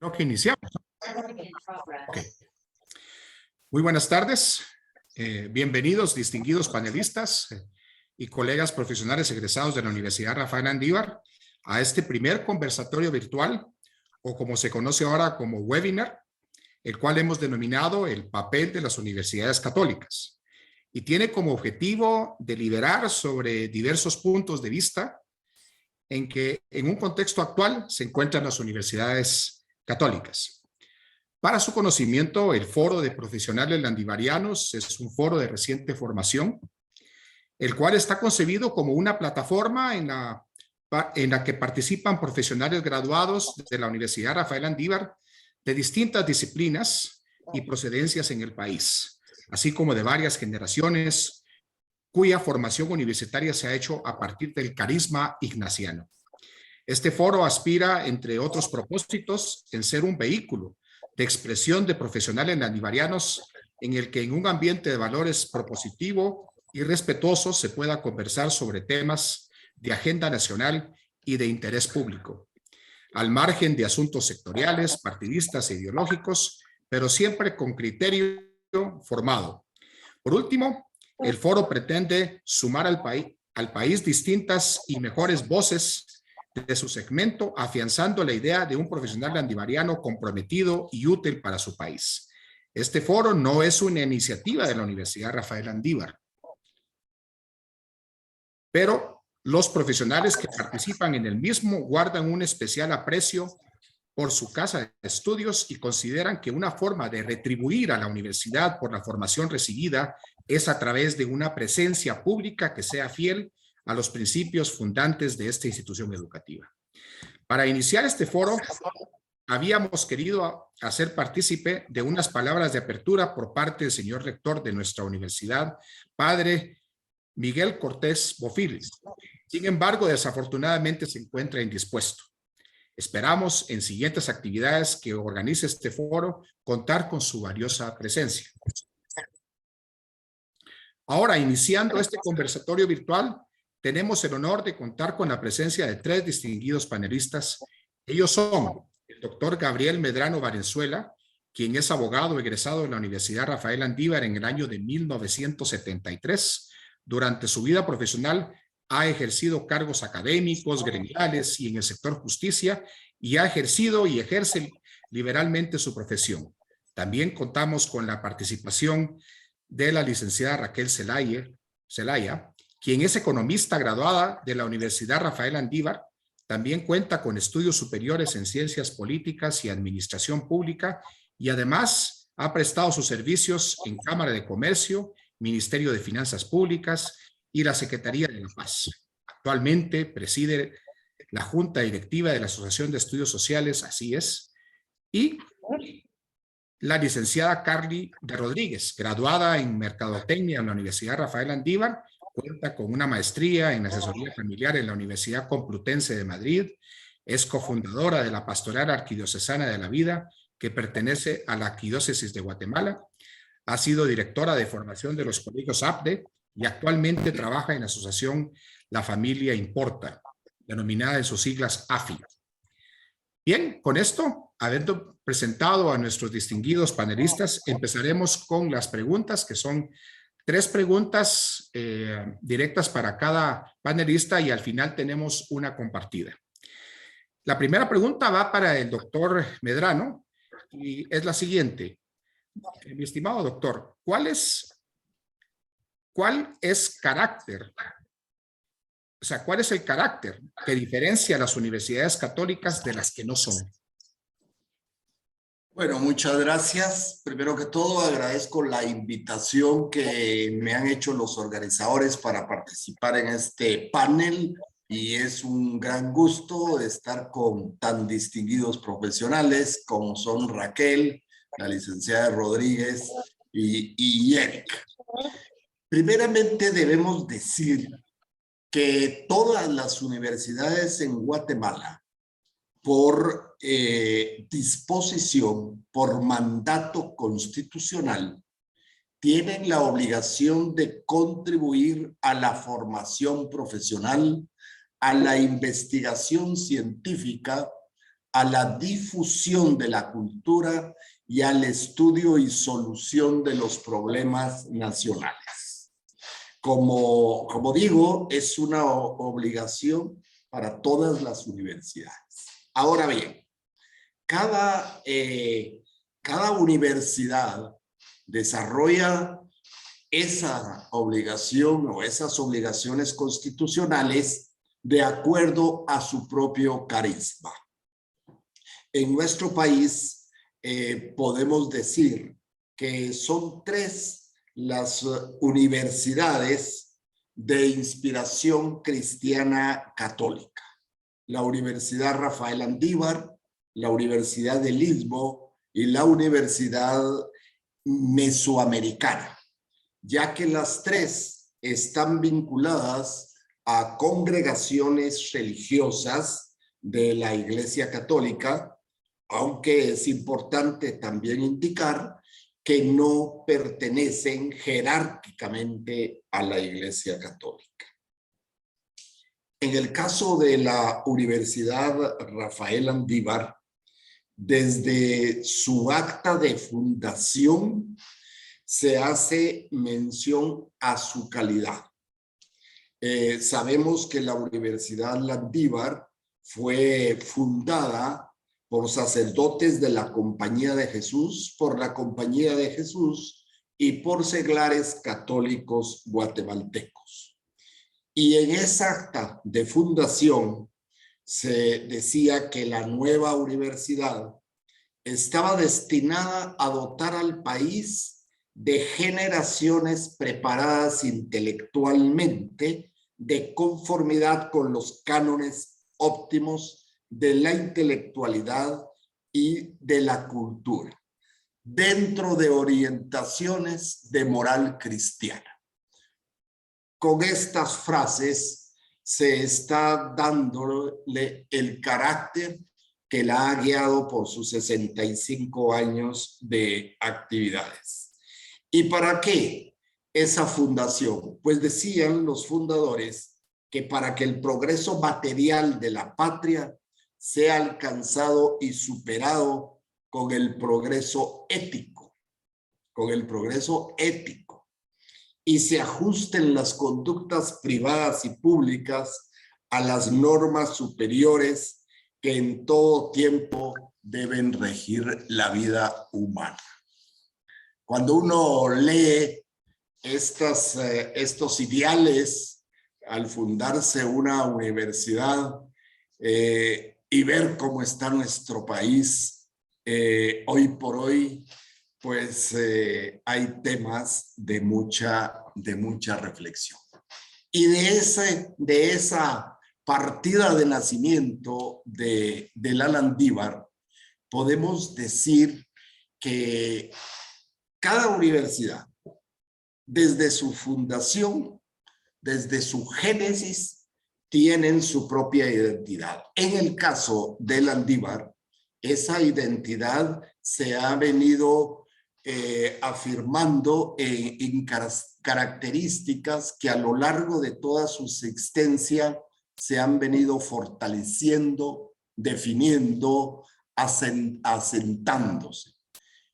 Creo que iniciamos. Ok. Muy buenas tardes. Bienvenidos, distinguidos panelistas y colegas profesionales egresados de la Universidad Rafael Andívar a este primer conversatorio virtual, o como se conoce ahora como webinar, el cual hemos denominado el papel de las universidades católicas. Y tiene como objetivo deliberar sobre diversos puntos de vista en que en un contexto actual se encuentran las universidades católicas. Para su conocimiento, el Foro de Profesionales Landivarianos es un foro de reciente formación, el cual está concebido como una plataforma en la que participan profesionales graduados de la Universidad Rafael Andívar de distintas disciplinas y procedencias en el país, así como de varias generaciones cuya formación universitaria se ha hecho a partir del carisma ignaciano. Este foro aspira, entre otros propósitos, en ser un vehículo de expresión de profesionales landivarianos en el que en un ambiente de valores propositivo y respetuoso se pueda conversar sobre temas de agenda nacional y de interés público, al margen de asuntos sectoriales, partidistas e ideológicos, pero siempre con criterio formado. Por último, el foro pretende sumar al país distintas y mejores voces de su segmento, afianzando la idea de un profesional landivariano comprometido y útil para su país. Este foro no es una iniciativa de la Universidad Rafael Andívar, pero los profesionales que participan en el mismo guardan un especial aprecio por su casa de estudios y consideran que una forma de retribuir a la universidad por la formación recibida es a través de una presencia pública que sea fiel a los principios fundantes de esta institución educativa. Para iniciar este foro, habíamos querido hacer partícipe de unas palabras de apertura por parte del señor rector de nuestra universidad, padre Miguel Cortés Bofill. Sin embargo, desafortunadamente se encuentra indispuesto. Esperamos en siguientes actividades que organice este foro contar con su valiosa presencia. Ahora, iniciando este conversatorio virtual, tenemos el honor de contar con la presencia de tres distinguidos panelistas. Ellos son el doctor Gabriel Medrano Valenzuela, quien es abogado egresado de la Universidad Rafael Andívar en el año de 1973. Durante su vida profesional ha ejercido cargos académicos, gremiales y en el sector justicia, y ha ejercido y ejerce liberalmente su profesión. También contamos con la participación de la licenciada Raquel Zelaya, quien es economista graduada de la Universidad Rafael Andívar. También cuenta con estudios superiores en ciencias políticas y administración pública, y además ha prestado sus servicios en Cámara de Comercio, Ministerio de Finanzas Públicas y la Secretaría de la Paz. Actualmente preside la Junta Directiva de la Asociación de Estudios Sociales, así es, y la licenciada Carly de Rodríguez, graduada en Mercadotecnia en la Universidad Rafael Andívar, cuenta con una maestría en asesoría familiar en la Universidad Complutense de Madrid, es cofundadora de la Pastoral Arquidiocesana de la Vida, que pertenece a la Arquidiócesis de Guatemala, ha sido directora de formación de los colegios APDE y actualmente trabaja en la asociación La Familia Importa, denominada en sus siglas AFI. Bien, con esto, habiendo presentado a nuestros distinguidos panelistas, empezaremos con las preguntas, que son tres preguntas directas para cada panelista y al final tenemos una compartida. La primera pregunta va para el doctor Medrano y es la siguiente. Mi estimado doctor, ¿cuál es el carácter que diferencia a las universidades católicas de las que no son? Bueno, muchas gracias. Primero que todo, agradezco la invitación que me han hecho los organizadores para participar en este panel y es un gran gusto estar con tan distinguidos profesionales como son Raquel, la licenciada Rodríguez y Eric. Primeramente debemos decir que todas las universidades en Guatemala, por disposición, por mandato constitucional, tienen la obligación de contribuir a la formación profesional, a la investigación científica, a la difusión de la cultura y al estudio y solución de los problemas nacionales. Como digo, es una obligación para todas las universidades. Ahora bien, cada universidad desarrolla esa obligación o esas obligaciones constitucionales de acuerdo a su propio carisma. En nuestro país podemos decir que son 3 las universidades de inspiración cristiana católica: la Universidad Rafael Andívar, la Universidad del Istmo y la Universidad Mesoamericana, ya que las 3 están vinculadas a congregaciones religiosas de la Iglesia Católica, aunque es importante también indicar que no pertenecen jerárquicamente a la Iglesia Católica. En el caso de la Universidad Rafael Andívar, desde su acta de fundación se hace mención a su calidad. Sabemos que la Universidad Landívar fue fundada por sacerdotes de la Compañía de Jesús, por la Compañía de Jesús y por seglares católicos guatemaltecos. Y en esa acta de fundación se decía que la nueva universidad estaba destinada a dotar al país de generaciones preparadas intelectualmente de conformidad con los cánones óptimos de la intelectualidad y de la cultura, dentro de orientaciones de moral cristiana. Con estas frases se está dándole el carácter que la ha guiado por sus 65 años de actividades. ¿Y para qué esa fundación? Pues decían los fundadores que para que el progreso material de la patria sea alcanzado y superado con el progreso ético, y se ajusten las conductas privadas y públicas a las normas superiores que en todo tiempo deben regir la vida humana. Cuando uno lee estos ideales al fundarse una universidad y ver cómo está nuestro país hoy por hoy, pues hay temas de mucha reflexión. Y de esa partida de nacimiento de la Landívar, podemos decir que cada universidad, desde su fundación, desde su génesis, tienen su propia identidad. En el caso de Landívar, esa identidad se ha venido afirmando en características que a lo largo de toda su existencia se han venido fortaleciendo, definiendo, asentándose.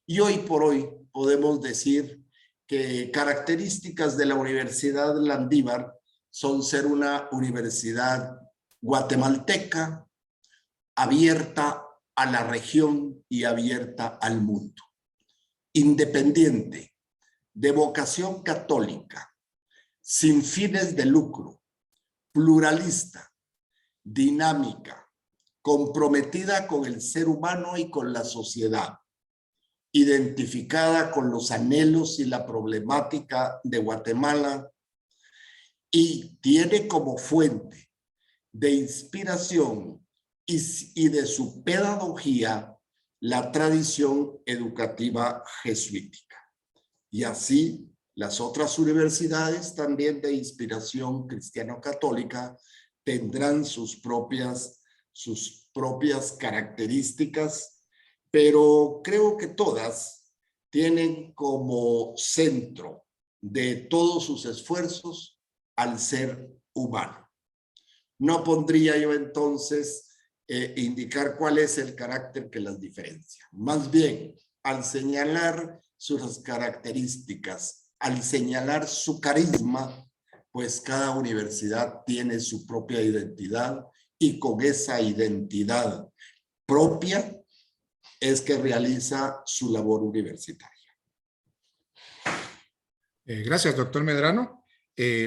Y hoy por hoy podemos decir que características de la Universidad Landívar son ser una universidad guatemalteca, abierta a la región y abierta al mundo, independiente, de vocación católica, sin fines de lucro, pluralista, dinámica, comprometida con el ser humano y con la sociedad, identificada con los anhelos y la problemática de Guatemala, y tiene como fuente de inspiración y de su pedagogía la tradición educativa jesuítica. Y así las otras universidades también de inspiración cristiano-católica tendrán sus propias características, pero creo que todas tienen como centro de todos sus esfuerzos al ser humano. No pondría yo entonces indicar cuál es el carácter que las diferencia. Más bien, al señalar sus características, al señalar su carisma, pues cada universidad tiene su propia identidad y con esa identidad propia es que realiza su labor universitaria. Gracias, doctor Medrano.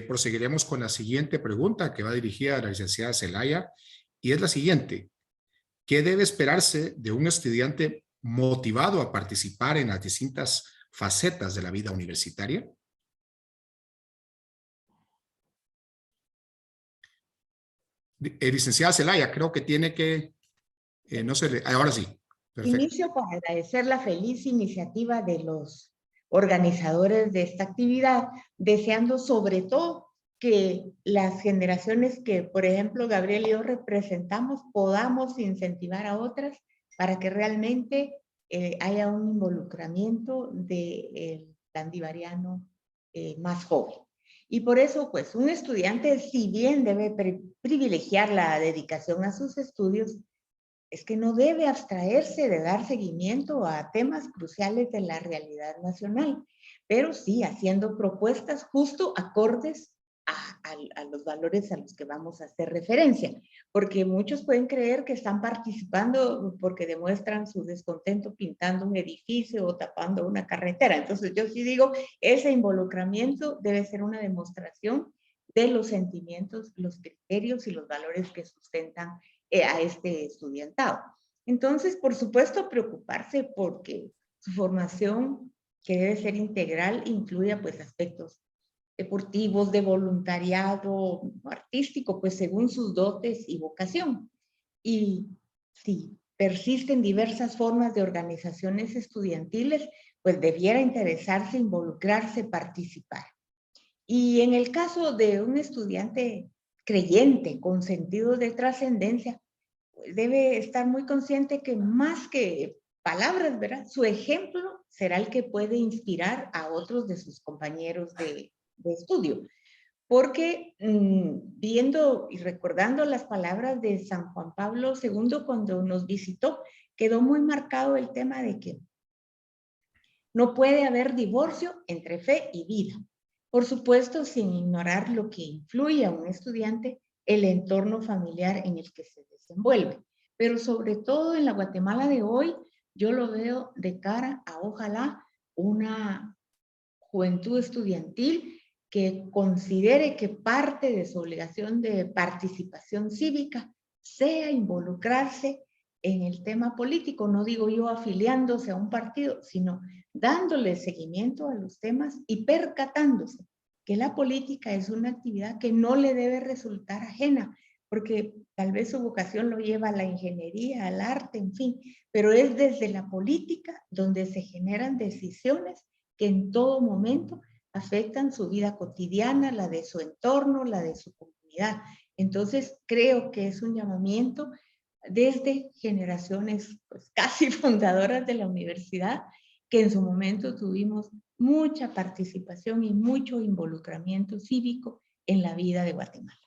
Proseguiremos con la siguiente pregunta que va dirigida a la licenciada Zelaya y es la siguiente. ¿Qué debe esperarse de un estudiante motivado a participar en las distintas facetas de la vida universitaria? Licenciada Zelaya, creo que tiene que... no se le... ahora sí. Perfecto. Inicio por agradecer la feliz iniciativa de los organizadores de esta actividad, deseando sobre todo que las generaciones que, por ejemplo, Gabriel y yo representamos, podamos incentivar a otras para que realmente haya un involucramiento del landivariano más joven. Y por eso, pues, un estudiante, si bien debe privilegiar la dedicación a sus estudios, es que no debe abstraerse de dar seguimiento a temas cruciales de la realidad nacional, pero sí haciendo propuestas justo acordes a los valores a los que vamos a hacer referencia, porque muchos pueden creer que están participando porque demuestran su descontento pintando un edificio o tapando una carretera. Entonces yo sí digo, ese involucramiento debe ser una demostración de los sentimientos, los criterios y los valores que sustentan a este estudiantado. Entonces, por supuesto, preocuparse porque su formación, que debe ser integral, incluya pues aspectos deportivos, de voluntariado, artístico, pues según sus dotes y vocación. Y si persisten diversas formas de organizaciones estudiantiles, pues debiera interesarse, involucrarse, participar. Y en el caso de un estudiante creyente, con sentido de trascendencia, pues debe estar muy consciente que más que palabras, ¿verdad? Su ejemplo será el que puede inspirar a otros de sus compañeros de estudio. Porque viendo y recordando las palabras de San Juan Pablo II cuando nos visitó, quedó muy marcado el tema de que no puede haber divorcio entre fe y vida. Por supuesto, sin ignorar lo que influye a un estudiante, el entorno familiar en el que se desenvuelve. Pero sobre todo en la Guatemala de hoy, yo lo veo de cara a, ojalá, una juventud estudiantil que considere que parte de su obligación de participación cívica sea involucrarse en el tema político. No digo yo afiliándose a un partido, sino dándole seguimiento a los temas y percatándose que la política es una actividad que no le debe resultar ajena, porque tal vez su vocación lo lleva a la ingeniería, al arte, en fin, pero es desde la política donde se generan decisiones que en todo momento afectan su vida cotidiana, la de su entorno, la de su comunidad. Entonces, creo que es un llamamiento desde generaciones pues, casi fundadoras de la universidad, que en su momento tuvimos mucha participación y mucho involucramiento cívico en la vida de Guatemala.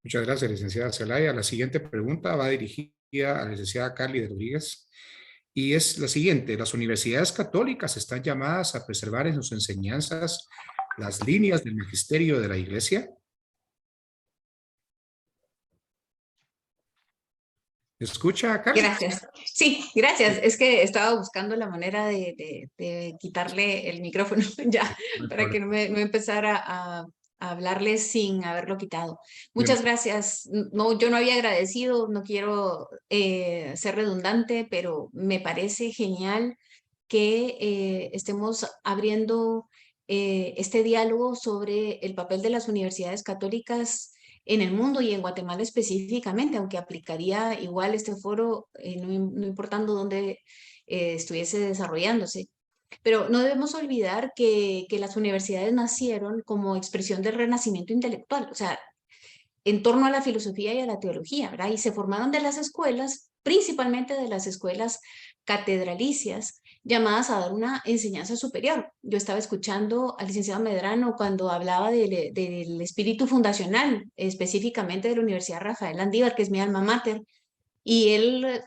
Muchas gracias, licenciada Zelaya. La siguiente pregunta va dirigida a la licenciada Carly de Rodríguez y es la siguiente. Las universidades católicas están llamadas a preservar en sus enseñanzas las líneas del magisterio de la Iglesia. ¿Me escucha, Carly? Gracias. Sí, gracias. Es que estaba buscando la manera de quitarle el micrófono ya, para que no empezara a hablarle sin haberlo quitado. Muchas gracias. No, yo no había agradecido, no quiero ser redundante, pero me parece genial que estemos abriendo este diálogo sobre el papel de las universidades católicas en el mundo y en Guatemala específicamente, aunque aplicaría igual este foro, no importando dónde estuviese desarrollándose. Pero no debemos olvidar que las universidades nacieron como expresión del renacimiento intelectual. O sea, en torno a la filosofía y a la teología, ¿verdad? Y se formaron de las escuelas, principalmente de las escuelas catedralicias, llamadas a dar una enseñanza superior. Yo estaba escuchando al licenciado Medrano cuando hablaba del espíritu fundacional, específicamente de la Universidad Rafael Landívar, que es mi alma mater, y él,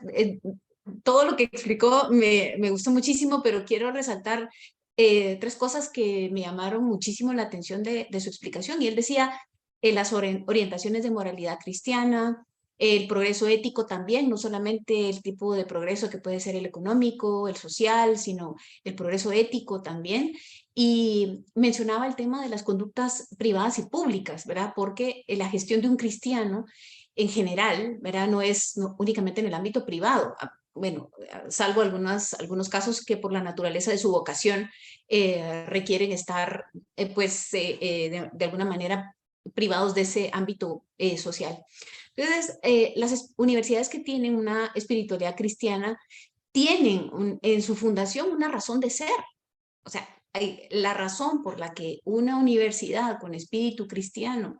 todo lo que explicó me gustó muchísimo, pero quiero resaltar tres cosas que me llamaron muchísimo la atención de su explicación. Y él decía las orientaciones de moralidad cristiana, el progreso ético también, no solamente el tipo de progreso que puede ser el económico, el social, sino el progreso ético también. Y mencionaba el tema de las conductas privadas y públicas, ¿verdad? Porque la gestión de un cristiano en general, ¿verdad? No es únicamente en el ámbito privado. Bueno, salvo algunos casos que por la naturaleza de su vocación requieren estar, de alguna manera privados de ese ámbito social. Entonces, las universidades que tienen una espiritualidad cristiana tienen en su fundación una razón de ser. O sea, la razón por la que una universidad con espíritu cristiano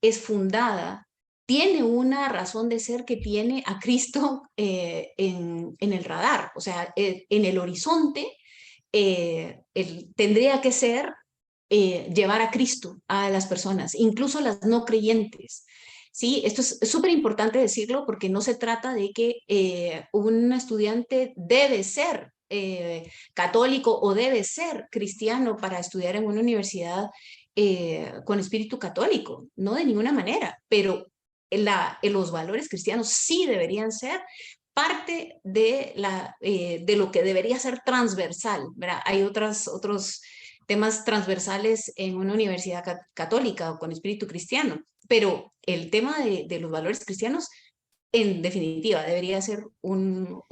es fundada tiene una razón de ser que tiene a Cristo en el radar, o sea, en el horizonte tendría que ser llevar a Cristo a las personas, incluso las no creyentes. Sí, esto es súper importante decirlo porque no se trata de que un estudiante debe ser católico o debe ser cristiano para estudiar en una universidad con espíritu católico, no de ninguna manera, pero los valores cristianos sí deberían ser parte de lo que debería ser transversal, ¿verdad? Hay otros temas transversales en una universidad católica o con espíritu cristiano, pero el tema de los valores cristianos, en definitiva, debería ser un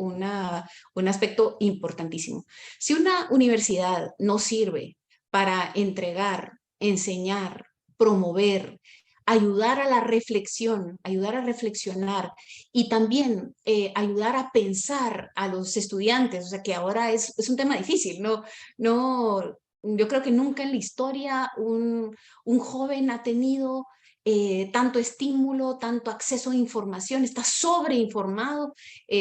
aspecto importantísimo. Si una universidad no sirve para entregar, enseñar, promover, ayudar a la reflexión, ayudar a reflexionar y también ayudar a pensar a los estudiantes, o sea que ahora es un tema difícil, yo creo que nunca en la historia un joven ha tenido tanto estímulo, tanto acceso a información, está sobreinformado.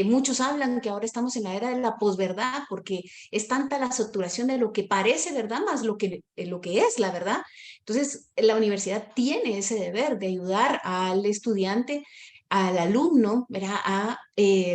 Muchos hablan que ahora estamos en la era de la posverdad porque es tanta la saturación de lo que parece verdad más lo que es la verdad. Entonces, la universidad tiene ese deber de ayudar al estudiante, al alumno, ¿verdad? A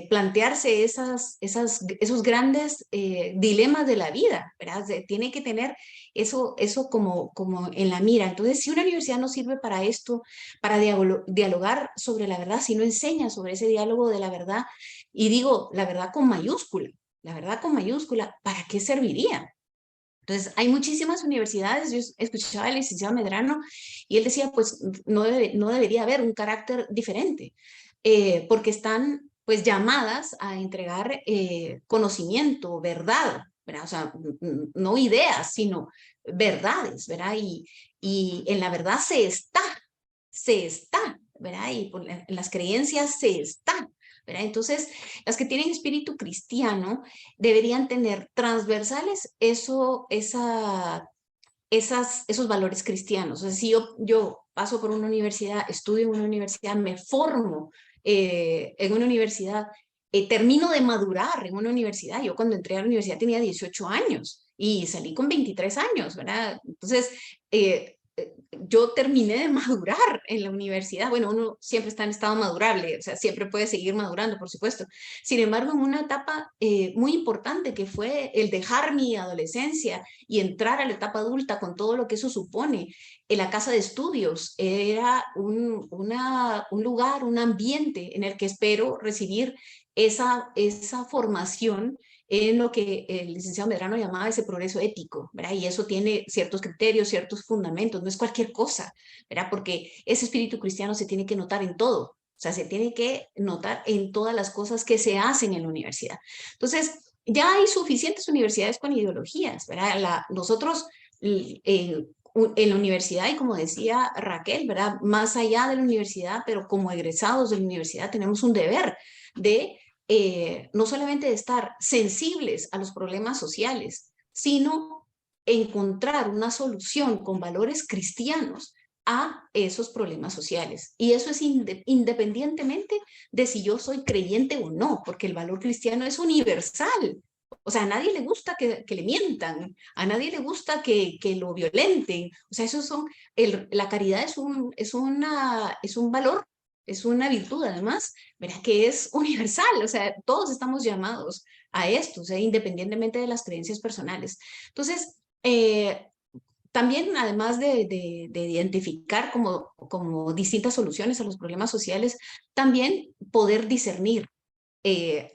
plantearse esos grandes dilemas de la vida, ¿verdad? Tiene que tener eso como en la mira. Entonces, si una universidad no sirve para esto, para dialogar sobre la verdad, si no enseña sobre ese diálogo de la verdad, y digo la verdad con mayúscula, ¿para qué serviría? Entonces, hay muchísimas universidades, yo escuchaba al licenciado Medrano y él decía, pues no debería haber un carácter diferente, porque están pues llamadas a entregar conocimiento, verdad, ¿verdad? O sea, no ideas, sino verdades, ¿verdad? Y en la verdad se está, ¿verdad? Y en las creencias se está, ¿verdad? Entonces, las que tienen espíritu cristiano deberían tener transversales esos valores cristianos. O sea, si yo paso por una universidad, estudio en una universidad, me formo en una universidad, termino de madurar en una universidad. Yo cuando entré a la universidad tenía 18 años y salí con 23 años, ¿verdad? Entonces, yo terminé de madurar en la universidad. Bueno, uno siempre está en estado madurable, o sea, siempre puede seguir madurando, por supuesto. Sin embargo, en una etapa muy importante que fue el dejar mi adolescencia y entrar a la etapa adulta con todo lo que eso supone, en la casa de estudios era un lugar, un ambiente en el que espero recibir esa formación en lo que el licenciado Medrano llamaba ese progreso ético, ¿verdad? Y eso tiene ciertos criterios, ciertos fundamentos, no es cualquier cosa, ¿verdad? Porque ese espíritu cristiano se tiene que notar en todo, o sea, se tiene que notar en todas las cosas que se hacen en la universidad. Entonces, ya hay suficientes universidades con ideologías, ¿verdad? Nosotros en la universidad, y como decía Raquel, ¿verdad? Más allá de la universidad, pero como egresados de la universidad, tenemos un deber de no solamente de estar sensibles a los problemas sociales, sino encontrar una solución con valores cristianos a esos problemas sociales. Y eso es independientemente de si yo soy creyente o no, porque el valor cristiano es universal. O sea, a nadie le gusta que le mientan, a nadie le gusta que lo violenten. O sea, esos son, la caridad es un valor, es una virtud además, ¿verdad? Que es universal. O sea, todos estamos llamados a esto, o sea, independientemente de las creencias personales. Entonces, también, además de identificar como distintas soluciones a los problemas sociales, también poder discernir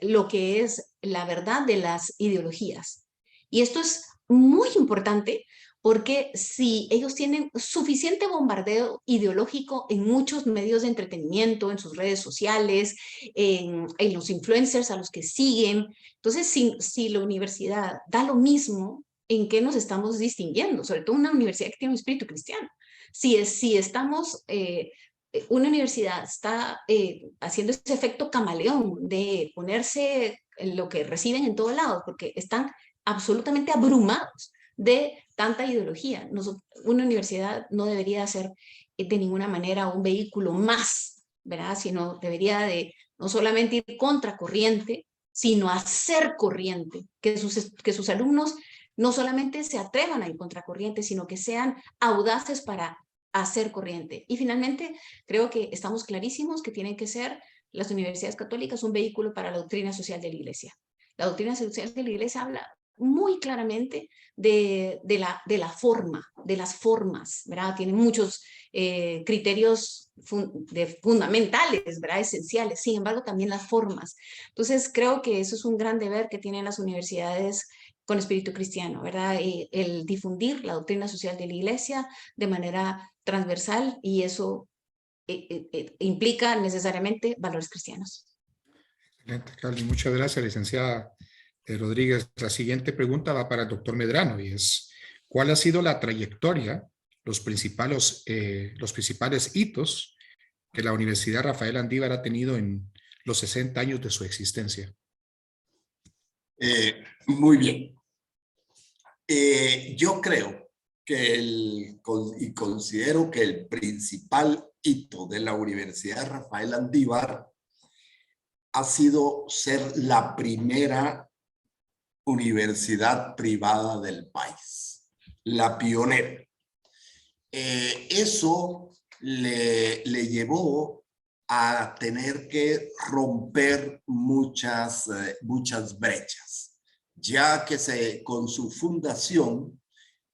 lo que es la verdad de las ideologías. Y esto es muy importante porque si ellos tienen suficiente bombardeo ideológico en muchos medios de entretenimiento, en sus redes sociales, en los influencers a los que siguen, entonces si la universidad da lo mismo, ¿en qué nos estamos distinguiendo? Sobre todo una universidad que tiene un espíritu cristiano. Si estamos una universidad está haciendo ese efecto camaleón de ponerse en lo que reciben en todos lados, porque están absolutamente abrumados de tanta ideología. Una universidad no debería ser de ninguna manera un vehículo más, ¿verdad? Sino debería de no solamente ir contra corriente, sino hacer corriente, que sus alumnos no solamente se atrevan a ir contra corriente, sino que sean audaces para hacer corriente. Y finalmente, creo que estamos clarísimos que tienen que ser las universidades católicas un vehículo para la doctrina social de la Iglesia. La doctrina social de la Iglesia habla muy claramente de la forma, de las formas, ¿verdad? Tiene muchos criterios fundamentales, ¿verdad? Esenciales, sin embargo, también las formas. Entonces, creo que eso es un gran deber que tienen las universidades con espíritu cristiano, ¿verdad? El difundir la doctrina social de la Iglesia de manera transversal, y eso implica necesariamente valores cristianos. Excelente, Carly. Muchas gracias, licenciada Rodríguez. La siguiente pregunta va para el doctor Medrano y es, ¿cuál ha sido la trayectoria, los principales hitos que la Universidad Rafael Andívar ha tenido en los 60 años de su existencia? Muy bien. Yo creo que y considero que el principal hito de la Universidad Rafael Andívar ha sido ser la primera universidad privada del país, la pionera. Eso le llevó a tener que romper muchas brechas, ya que con su fundación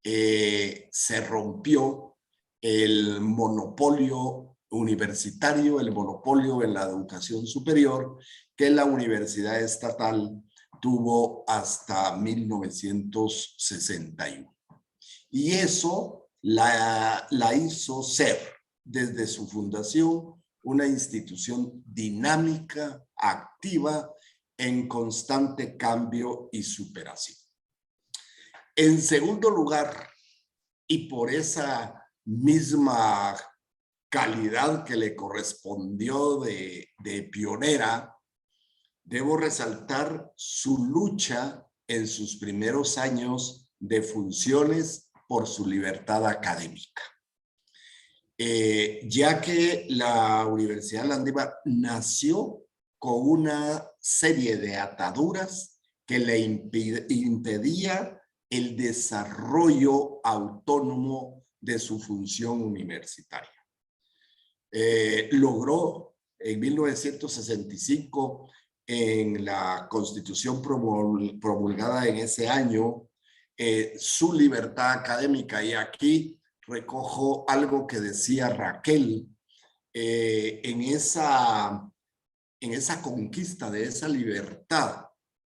se rompió el monopolio universitario, el monopolio en la educación superior que la Universidad Estatal tuvo hasta 1961. Y eso la hizo ser, desde su fundación, una institución dinámica, activa, en constante cambio y superación. En segundo lugar, y por esa misma calidad que le correspondió de pionera, debo resaltar su lucha en sus primeros años de funciones por su libertad académica. Ya que la Universidad Landívar nació con una serie de ataduras que le impedía el desarrollo autónomo de su función universitaria. Logró en 1965, en la Constitución promulgada en ese año, su libertad académica. Y aquí recojo algo que decía Raquel, en esa conquista de esa libertad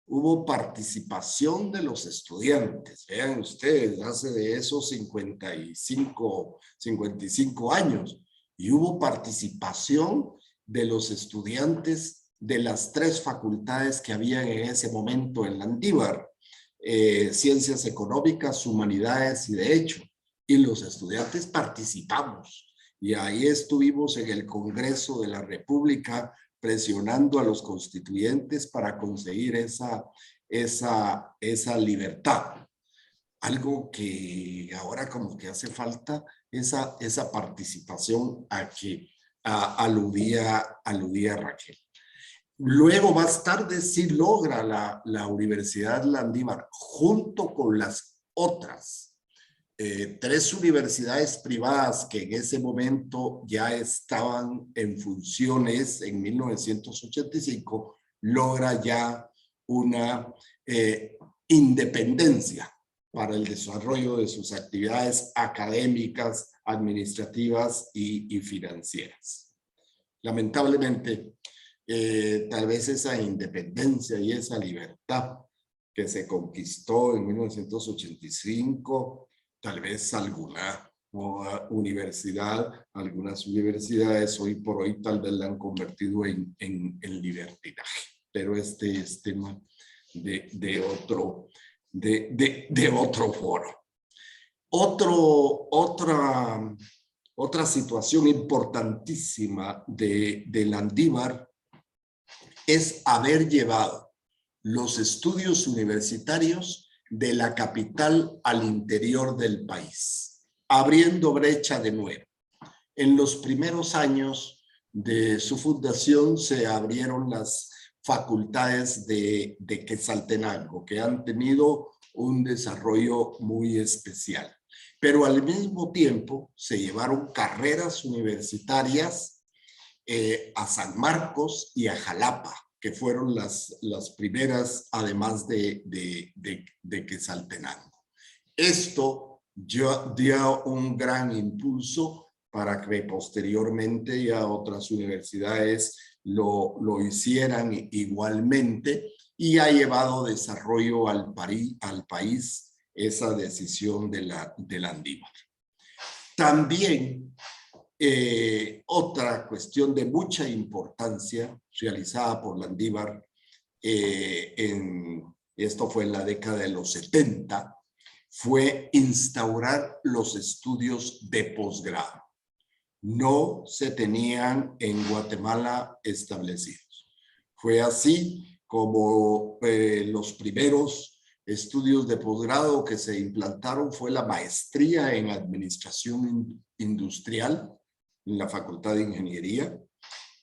hubo participación de los estudiantes. Vean ustedes, hace de esos 55 años, y hubo participación de los estudiantes de las 3 facultades que habían en ese momento en Landívar, Ciencias Económicas, Humanidades y Derecho, y los estudiantes participamos, y ahí estuvimos en el Congreso de la República presionando a los constituyentes para conseguir esa libertad. Algo que ahora como que hace falta esa participación a que aludía Raquel. Luego, más tarde, sí logra la Universidad Landívar, junto con las otras 3 universidades privadas que en ese momento ya estaban en funciones en 1985, logra ya una independencia para el desarrollo de sus actividades académicas, administrativas y financieras. Lamentablemente, tal vez esa independencia y esa libertad que se conquistó en 1985, tal vez algunas universidades hoy por hoy tal vez la han convertido en libertinaje, pero este es tema de otro foro. Otra situación importantísima de Landívar es haber llevado los estudios universitarios de la capital al interior del país, abriendo brecha de nuevo. En los primeros años de su fundación se abrieron las facultades de Quetzaltenango, que han tenido un desarrollo muy especial. Pero al mismo tiempo se llevaron carreras universitarias a San Marcos y a Jalapa, que fueron las primeras, además de Quetzaltenango. Esto dio un gran impulso para que posteriormente ya otras universidades lo hicieran igualmente, y ha llevado desarrollo al país esa decisión de Landívar. También otra cuestión de mucha importancia realizada por Landívar, esto fue en la década de los 70, fue instaurar los estudios de posgrado. No se tenían en Guatemala establecidos. Fue así como los primeros estudios de posgrado que se implantaron fue la maestría en administración industrial en la Facultad de Ingeniería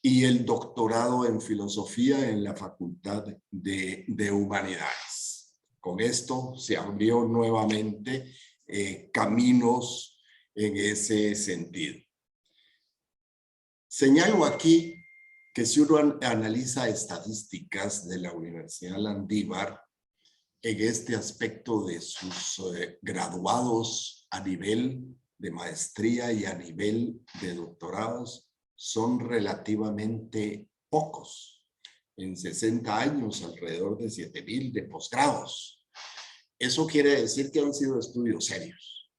y el doctorado en filosofía en la Facultad de Humanidades. Con esto se abrió nuevamente caminos en ese sentido. Señalo aquí que si uno analiza estadísticas de la Universidad Landívar en este aspecto de sus graduados a nivel de maestría y a nivel de doctorados, son relativamente pocos. En 60 años, alrededor de 7,000 de posgrados. Eso quiere decir que han sido estudios serios,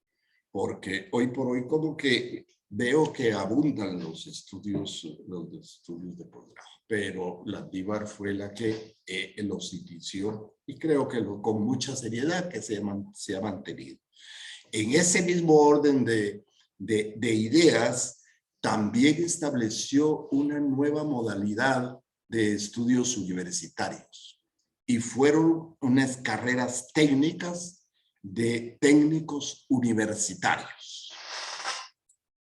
porque hoy por hoy como que veo que abundan los estudios de posgrado, pero Landívar fue la que los inició y creo que con mucha seriedad que se ha mantenido. En ese mismo orden de ideas, también estableció una nueva modalidad de estudios universitarios y fueron unas carreras técnicas de técnicos universitarios.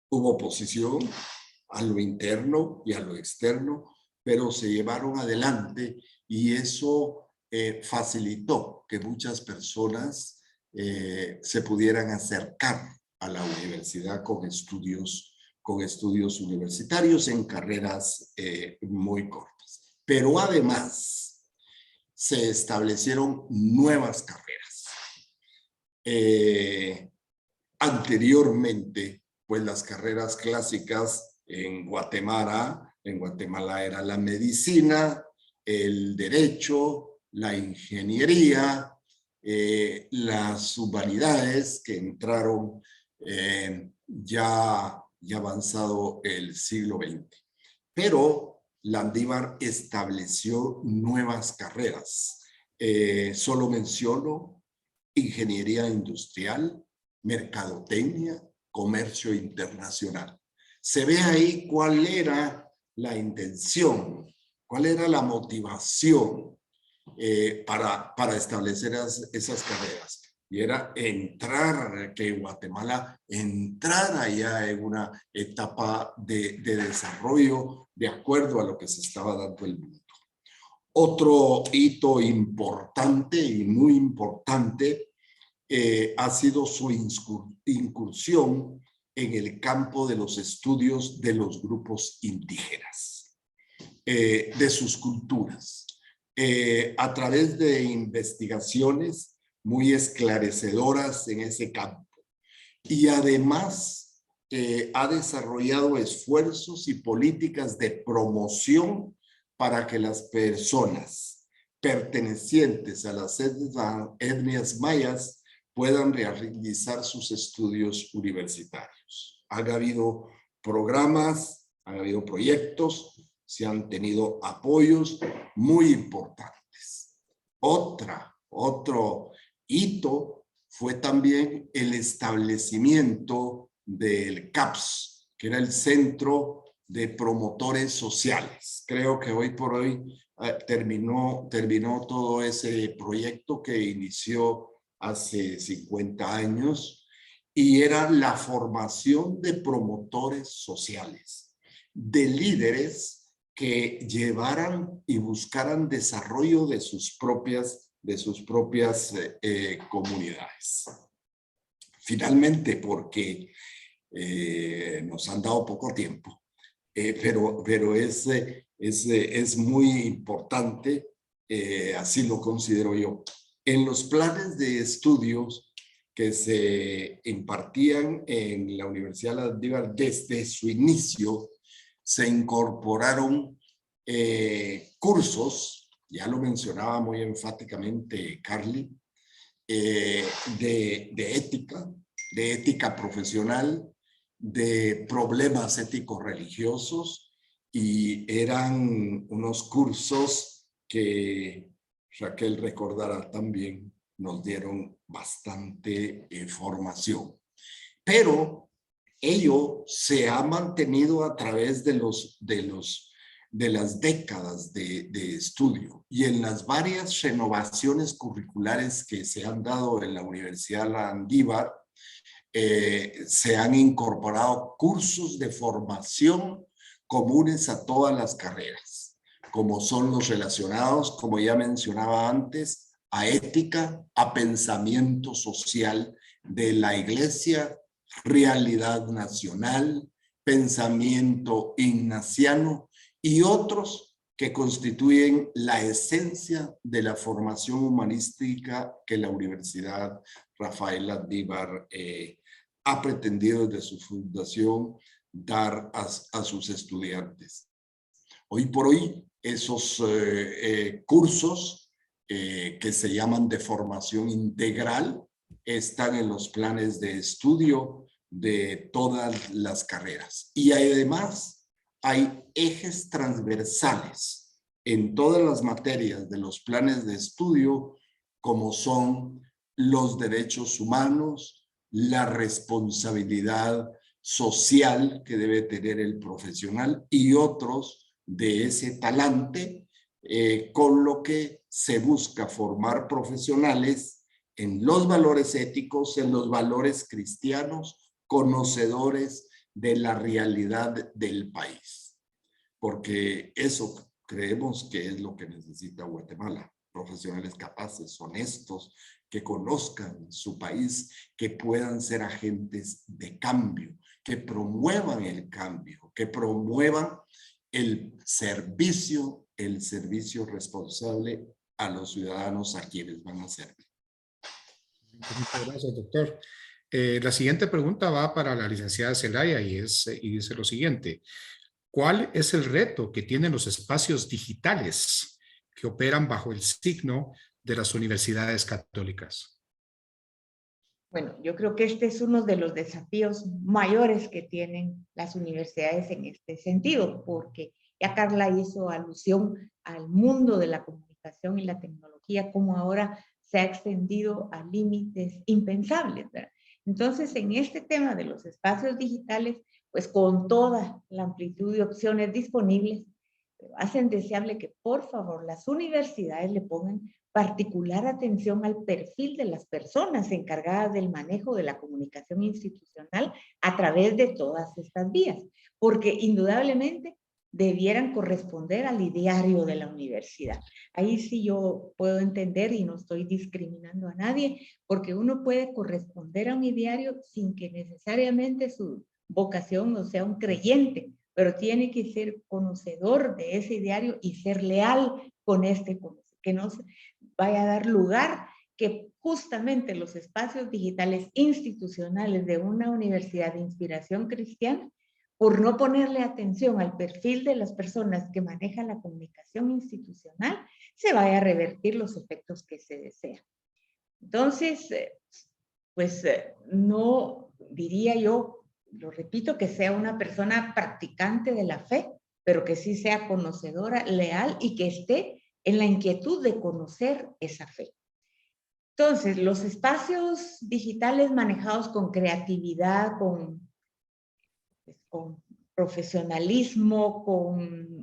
Hubo oposición a lo interno y a lo externo, pero se llevaron adelante y eso facilitó que muchas personas se pudieran acercar a la universidad con estudios universitarios en carreras muy cortas. Pero además se establecieron nuevas carreras. Anteriormente, pues las carreras clásicas en Guatemala era la medicina, el derecho, la ingeniería, las humanidades que entraron ya avanzado el siglo XX. Pero Landívar estableció nuevas carreras. Solo menciono ingeniería industrial, mercadotecnia, comercio internacional. Se ve ahí cuál era la intención, cuál era la motivación para establecer esas carreras. y era entrar, que Guatemala entrara ya en una etapa de desarrollo de acuerdo a lo que se estaba dando el mundo. Otro hito importante y muy importante ha sido su incursión en el campo de los estudios de los grupos indígenas, de sus culturas, a través de investigaciones muy esclarecedoras en ese campo. Y además ha desarrollado esfuerzos y políticas de promoción para que las personas pertenecientes a las etnias mayas puedan realizar sus estudios universitarios. Han habido programas, han habido proyectos, se han tenido apoyos muy importantes. Otro hito fue también el establecimiento del CAPS, que era el Centro de Promotores Sociales. Creo que hoy por hoy terminó todo ese proyecto que inició hace 50 años y era la formación de promotores sociales, de líderes que llevaran y buscaran desarrollo de sus propias comunidades. Finalmente, porque nos han dado poco tiempo, pero es muy importante, así lo considero yo. En los planes de estudios que se impartían en la Universidad de Landívar desde su inicio, se incorporaron cursos, ya lo mencionaba muy enfáticamente Carly, de ética profesional, de problemas éticos religiosos, y eran unos cursos que Raquel recordará también, nos dieron bastante formación. Pero ello se ha mantenido a través de las décadas de estudio y en las varias renovaciones curriculares que se han dado en la Universidad Landívar, se han incorporado cursos de formación comunes a todas las carreras, como son los relacionados, como ya mencionaba antes, a ética, a pensamiento social de la Iglesia, realidad nacional, pensamiento ignaciano y otros que constituyen la esencia de la formación humanística que la Universidad Rafael Landívar ha pretendido desde su fundación dar a sus estudiantes. Hoy por hoy, esos cursos que se llaman de formación integral están en los planes de estudio de todas las carreras. Y además hay ejes transversales en todas las materias de los planes de estudio, como son los derechos humanos, la responsabilidad social que debe tener el profesional y otros de ese talante, con lo que se busca formar profesionales en los valores éticos, en los valores cristianos, conocedores de la realidad del país. Porque eso creemos que es lo que necesita Guatemala. Profesionales capaces, honestos, que conozcan su país, que puedan ser agentes de cambio, que promuevan el cambio, que promuevan el servicio responsable a los ciudadanos a quienes van a servir. Muchas gracias, doctor. La siguiente pregunta va para la licenciada Zelaya y dice lo siguiente. ¿Cuál es el reto que tienen los espacios digitales que operan bajo el signo de las universidades católicas? Bueno, yo creo que este es uno de los desafíos mayores que tienen las universidades en este sentido, porque ya Carla hizo alusión al mundo de la comunicación y la tecnología, como ahora se ha extendido a límites impensables, ¿verdad? Entonces, en este tema de los espacios digitales, pues con toda la amplitud de opciones disponibles, hacen deseable que por favor las universidades le pongan particular atención al perfil de las personas encargadas del manejo de la comunicación institucional a través de todas estas vías, porque indudablemente debieran corresponder al ideario de la universidad. Ahí sí yo puedo entender y no estoy discriminando a nadie, porque uno puede corresponder a un ideario sin que necesariamente su vocación no sea un creyente, pero tiene que ser conocedor de ese ideario y ser leal con este, que no vaya a dar lugar que justamente los espacios digitales institucionales de una universidad de inspiración cristiana, por no ponerle atención al perfil de las personas que manejan la comunicación institucional, se vaya a revertir los efectos que se desean. Entonces, no diría yo, lo repito, que sea una persona practicante de la fe, pero que sí sea conocedora, leal y que esté en la inquietud de conocer esa fe. Entonces, los espacios digitales manejados con creatividad, con profesionalismo, con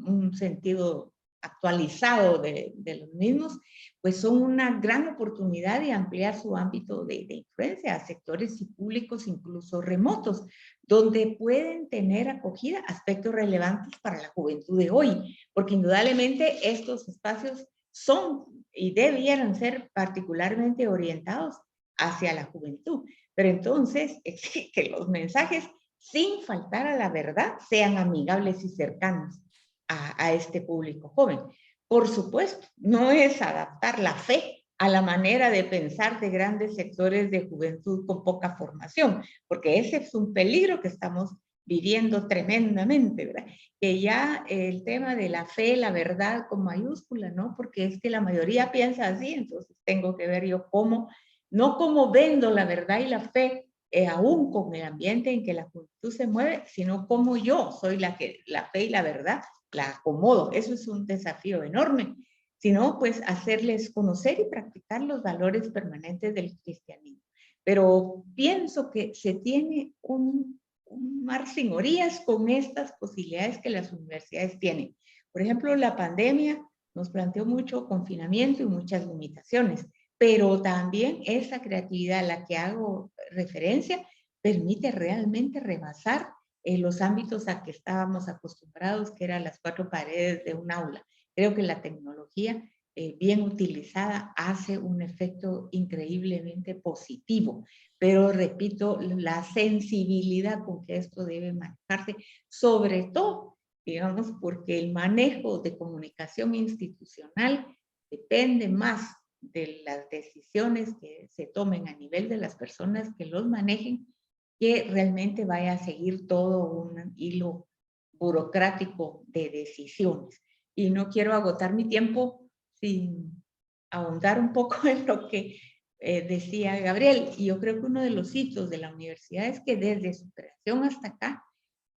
un sentido actualizado de los mismos, pues son una gran oportunidad de ampliar su ámbito de influencia a sectores y públicos incluso remotos, donde pueden tener acogida aspectos relevantes para la juventud de hoy, porque indudablemente estos espacios son y debieran ser particularmente orientados hacia la juventud. Pero entonces, que los mensajes, sin faltar a la verdad, sean amigables y cercanos a este público joven. Por supuesto, no es adaptar la fe a la manera de pensar de grandes sectores de juventud con poca formación, porque ese es un peligro que estamos viviendo tremendamente, ¿verdad? Que ya el tema de la fe, la verdad con mayúscula, ¿no? Porque es que la mayoría piensa así, entonces tengo que ver yo cómo, no cómo vendo la verdad y la fe, aún con el ambiente en que la juventud se mueve, sino cómo yo soy la que la fe y la verdad la acomodo. Eso es un desafío enorme. Sino, pues, hacerles conocer y practicar los valores permanentes del cristianismo. Pero pienso que se tiene un mar sin orillas con estas posibilidades que las universidades tienen. Por ejemplo, la pandemia nos planteó mucho confinamiento y muchas limitaciones, pero también esa creatividad a la que hago referencia permite realmente rebasar los ámbitos a que estábamos acostumbrados, que eran las cuatro paredes de un aula. Creo que la tecnología bien utilizada hace un efecto increíblemente positivo, pero repito, la sensibilidad con que esto debe manejarse, sobre todo, digamos, porque el manejo de comunicación institucional depende más de las decisiones que se tomen a nivel de las personas que los manejen, que realmente vaya a seguir todo un hilo burocrático de decisiones. Y no quiero agotar mi tiempo sin ahondar un poco en lo que decía Gabriel. Y yo creo que uno de los hitos de la universidad es que desde su creación hasta acá,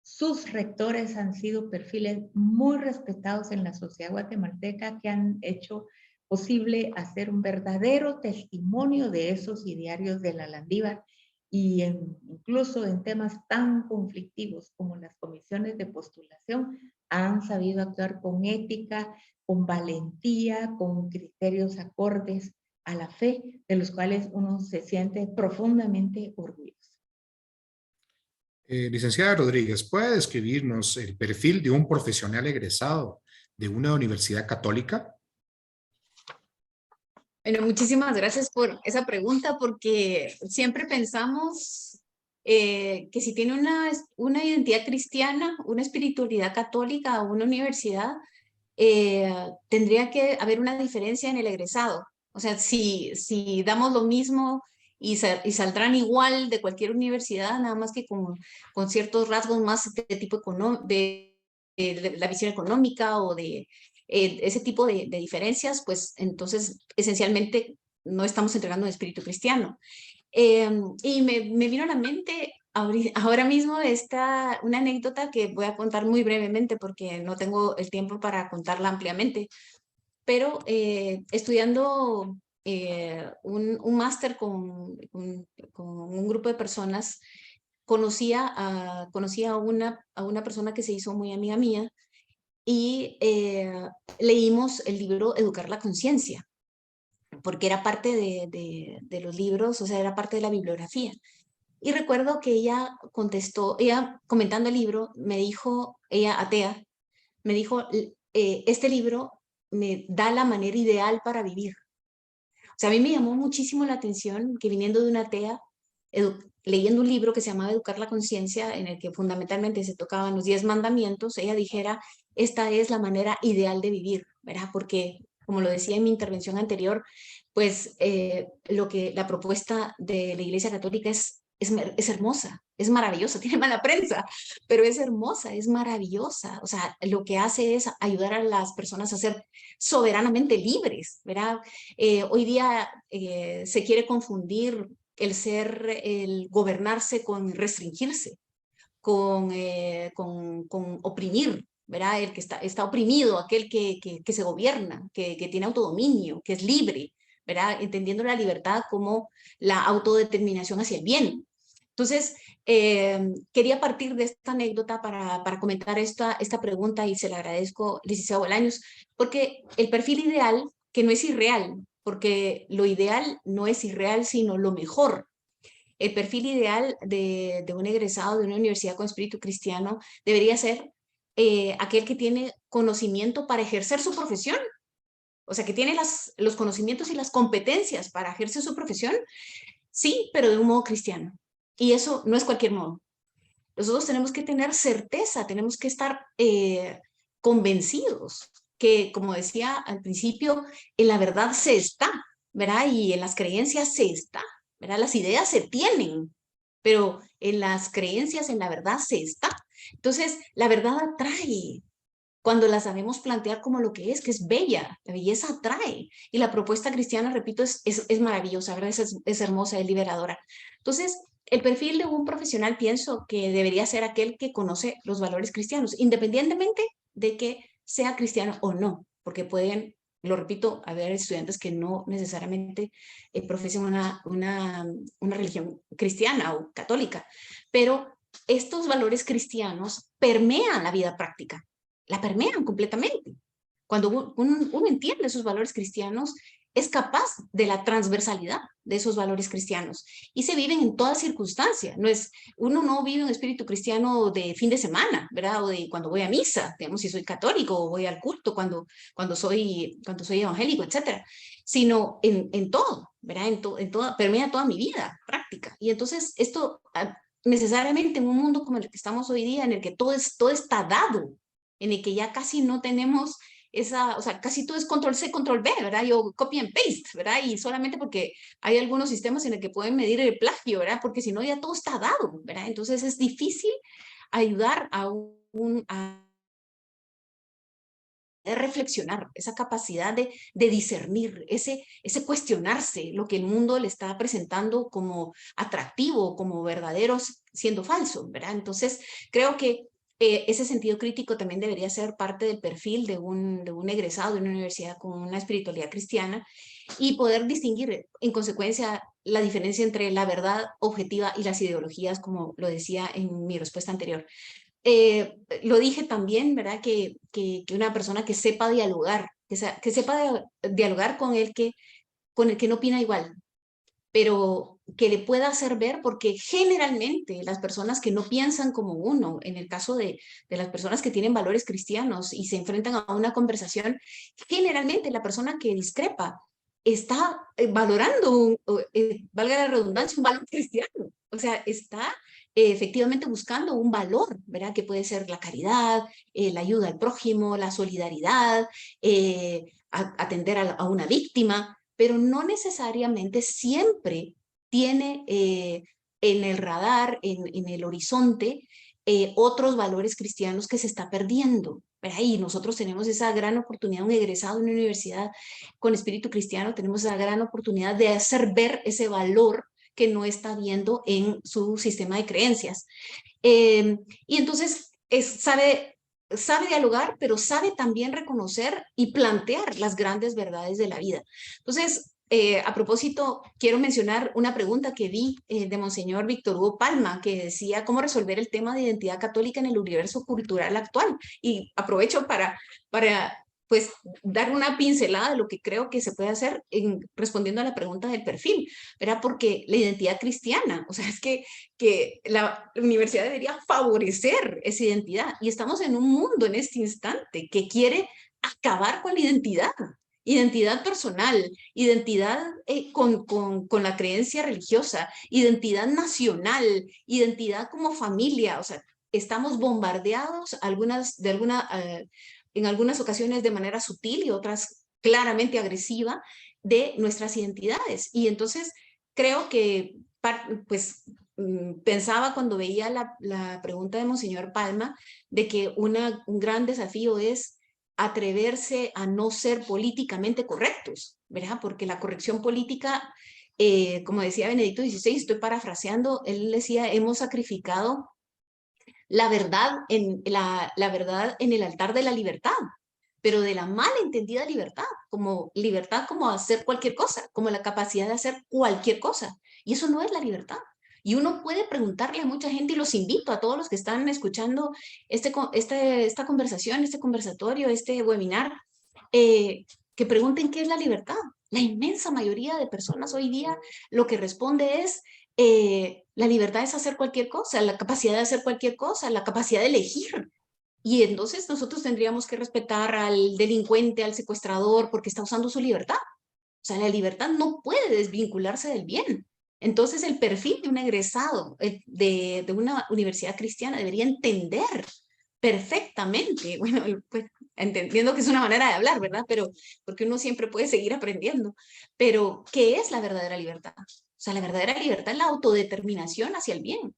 sus rectores han sido perfiles muy respetados en la sociedad guatemalteca, que han hecho posible hacer un verdadero testimonio de esos idearios de la Landívar, y incluso en temas tan conflictivos como las comisiones de postulación, han sabido actuar con ética, con valentía, con criterios acordes a la fe, de los cuales uno se siente profundamente orgulloso. Licenciada Rodríguez, ¿puede describirnos el perfil de un profesional egresado de una universidad católica? Bueno, muchísimas gracias por esa pregunta, porque siempre pensamos que si tiene una identidad cristiana, una espiritualidad católica o una universidad, tendría que haber una diferencia en el egresado. O sea, si damos lo mismo y saldrán igual de cualquier universidad, nada más que con ciertos rasgos más de tipo de la visión económica o de ese tipo de diferencias, pues entonces esencialmente no estamos entregando un espíritu cristiano. Y me vino a la mente ahora mismo una anécdota que voy a contar muy brevemente porque no tengo el tiempo para contarla ampliamente, pero estudiando un máster con un grupo de personas, conocía a una persona que se hizo muy amiga mía, y leímos el libro Educar la Conciencia. porque era parte de los libros, o sea, era parte de la bibliografía. Y recuerdo que ella contestó, ella comentando el libro, me dijo, ella atea, me dijo, este libro me da la manera ideal para vivir. O sea, a mí me llamó muchísimo la atención que viniendo de una atea, leyendo un libro que se llamaba Educar la Conciencia, en el que fundamentalmente se tocaban los 10 mandamientos, ella dijera, esta es la manera ideal de vivir, ¿verdad? Porque, como lo decía en mi intervención anterior, pues la propuesta de la Iglesia Católica es hermosa, es maravillosa, tiene mala prensa, pero es hermosa, es maravillosa. O sea, lo que hace es ayudar a las personas a ser soberanamente libres, ¿verdad? Hoy día se quiere confundir el gobernarse con restringirse, con oprimir, ¿verdad? El que está oprimido, aquel que se gobierna, que tiene autodominio, que es libre, ¿verdad? Entendiendo la libertad como la autodeterminación hacia el bien. Entonces, quería partir de esta anécdota para comentar esta pregunta y se la agradezco, licenciado Bolaños, porque el perfil ideal, que no es irreal, porque lo ideal no es irreal, sino lo mejor. El perfil ideal de un egresado de una universidad con espíritu cristiano debería ser aquel que tiene conocimiento para ejercer su profesión, o sea, que tiene los conocimientos y las competencias para ejercer su profesión, sí, pero de un modo cristiano. Y eso no es cualquier modo. Nosotros tenemos que tener certeza, tenemos que estar convencidos que, como decía al principio, en la verdad se está, ¿verdad? Y en las creencias se está, ¿verdad? Las ideas se tienen, pero en las creencias, en la verdad se está. Entonces, la verdad atrae cuando la sabemos plantear como lo que es bella, la belleza atrae. Y la propuesta cristiana, repito, es maravillosa, ¿verdad? Es hermosa, es liberadora. Entonces, el perfil de un profesional pienso que debería ser aquel que conoce los valores cristianos, independientemente de que sea cristiano o no, porque pueden, lo repito, haber estudiantes que no necesariamente profesen una religión cristiana o católica, pero estos valores cristianos permean la vida práctica, la permean completamente. Cuando uno entiende esos valores cristianos, es capaz de la transversalidad de esos valores cristianos y se viven en toda circunstancia. Uno no vive un espíritu cristiano de fin de semana, ¿verdad? O de cuando voy a misa, digamos, si soy católico, o voy al culto cuando soy evangélico, etcétera, sino en todo, ¿verdad? Permea toda mi vida práctica. Y entonces esto necesariamente en un mundo como el que estamos hoy día, en el que todo está dado, en el que ya casi no tenemos o sea, casi todo es control C, control V, ¿verdad? Yo copy and paste, ¿verdad? Y solamente porque hay algunos sistemas en el que pueden medir el plagio, ¿verdad? Porque si no ya todo está dado, ¿verdad? Entonces es difícil ayudar a reflexionar, esa capacidad de discernir, ese cuestionarse lo que el mundo le está presentando como atractivo, como verdadero, siendo falso, ¿verdad? Entonces, creo que ese sentido crítico también debería ser parte del perfil de un egresado de una universidad con una espiritualidad cristiana y poder distinguir, en consecuencia, la diferencia entre la verdad objetiva y las ideologías, como lo decía en mi respuesta anterior. Lo dije también, ¿verdad? Que una persona que sepa dialogar, que sepa dialogar con el que no opina igual, pero que le pueda hacer ver, porque generalmente las personas que no piensan como uno, en el caso de las personas que tienen valores cristianos y se enfrentan a una conversación, generalmente la persona que discrepa está valorando, valga la redundancia, un valor cristiano. O sea, está efectivamente buscando un valor, ¿verdad? Que puede ser la caridad, la ayuda al prójimo, la solidaridad, atender a una víctima, pero no necesariamente siempre tiene en el radar, en el horizonte, otros valores cristianos que se está perdiendo. ¿Verdad? Y nosotros tenemos esa gran oportunidad, un egresado de una universidad con espíritu cristiano, tenemos esa gran oportunidad de hacer ver ese valor que no está viendo en su sistema de creencias. Y entonces sabe dialogar, pero sabe también reconocer y plantear las grandes verdades de la vida. Entonces, a propósito, quiero mencionar una pregunta que vi de Monseñor Víctor Hugo Palma, que decía cómo resolver el tema de identidad católica en el universo cultural actual. Y aprovecho para pues dar una pincelada de lo que creo que se puede hacer respondiendo a la pregunta del perfil, ¿verdad? Porque la identidad cristiana, o sea, es que la universidad debería favorecer esa identidad y estamos en un mundo en este instante que quiere acabar con la identidad personal, identidad con la creencia religiosa, identidad nacional, identidad como familia, o sea, estamos bombardeados en algunas ocasiones de manera sutil y otras claramente agresiva de nuestras identidades. Y entonces creo que, pues, pensaba cuando veía la pregunta de Monseñor Palma, de que un gran desafío es atreverse a no ser políticamente correctos, ¿verdad? Porque la corrección política, como decía Benedicto XVI, estoy parafraseando, él decía, hemos sacrificado la verdad la verdad en el altar de la libertad, pero de la mal entendida libertad como hacer cualquier cosa, como la capacidad de hacer cualquier cosa. Y eso no es la libertad. Y uno puede preguntarle a mucha gente, y los invito a todos los que están escuchando esta conversación, este conversatorio, este webinar, que pregunten qué es la libertad. La inmensa mayoría de personas hoy día lo que responde es la libertad es hacer cualquier cosa, la capacidad de hacer cualquier cosa, la capacidad de elegir. Y entonces nosotros tendríamos que respetar al delincuente, al secuestrador, porque está usando su libertad. O sea, la libertad no puede desvincularse del bien. Entonces el perfil de un egresado de una universidad cristiana debería entender perfectamente, bueno, pues entendiendo que es una manera de hablar, ¿verdad? Pero porque uno siempre puede seguir aprendiendo. Pero, ¿qué es la verdadera libertad? O sea, la verdadera libertad es la autodeterminación hacia el bien.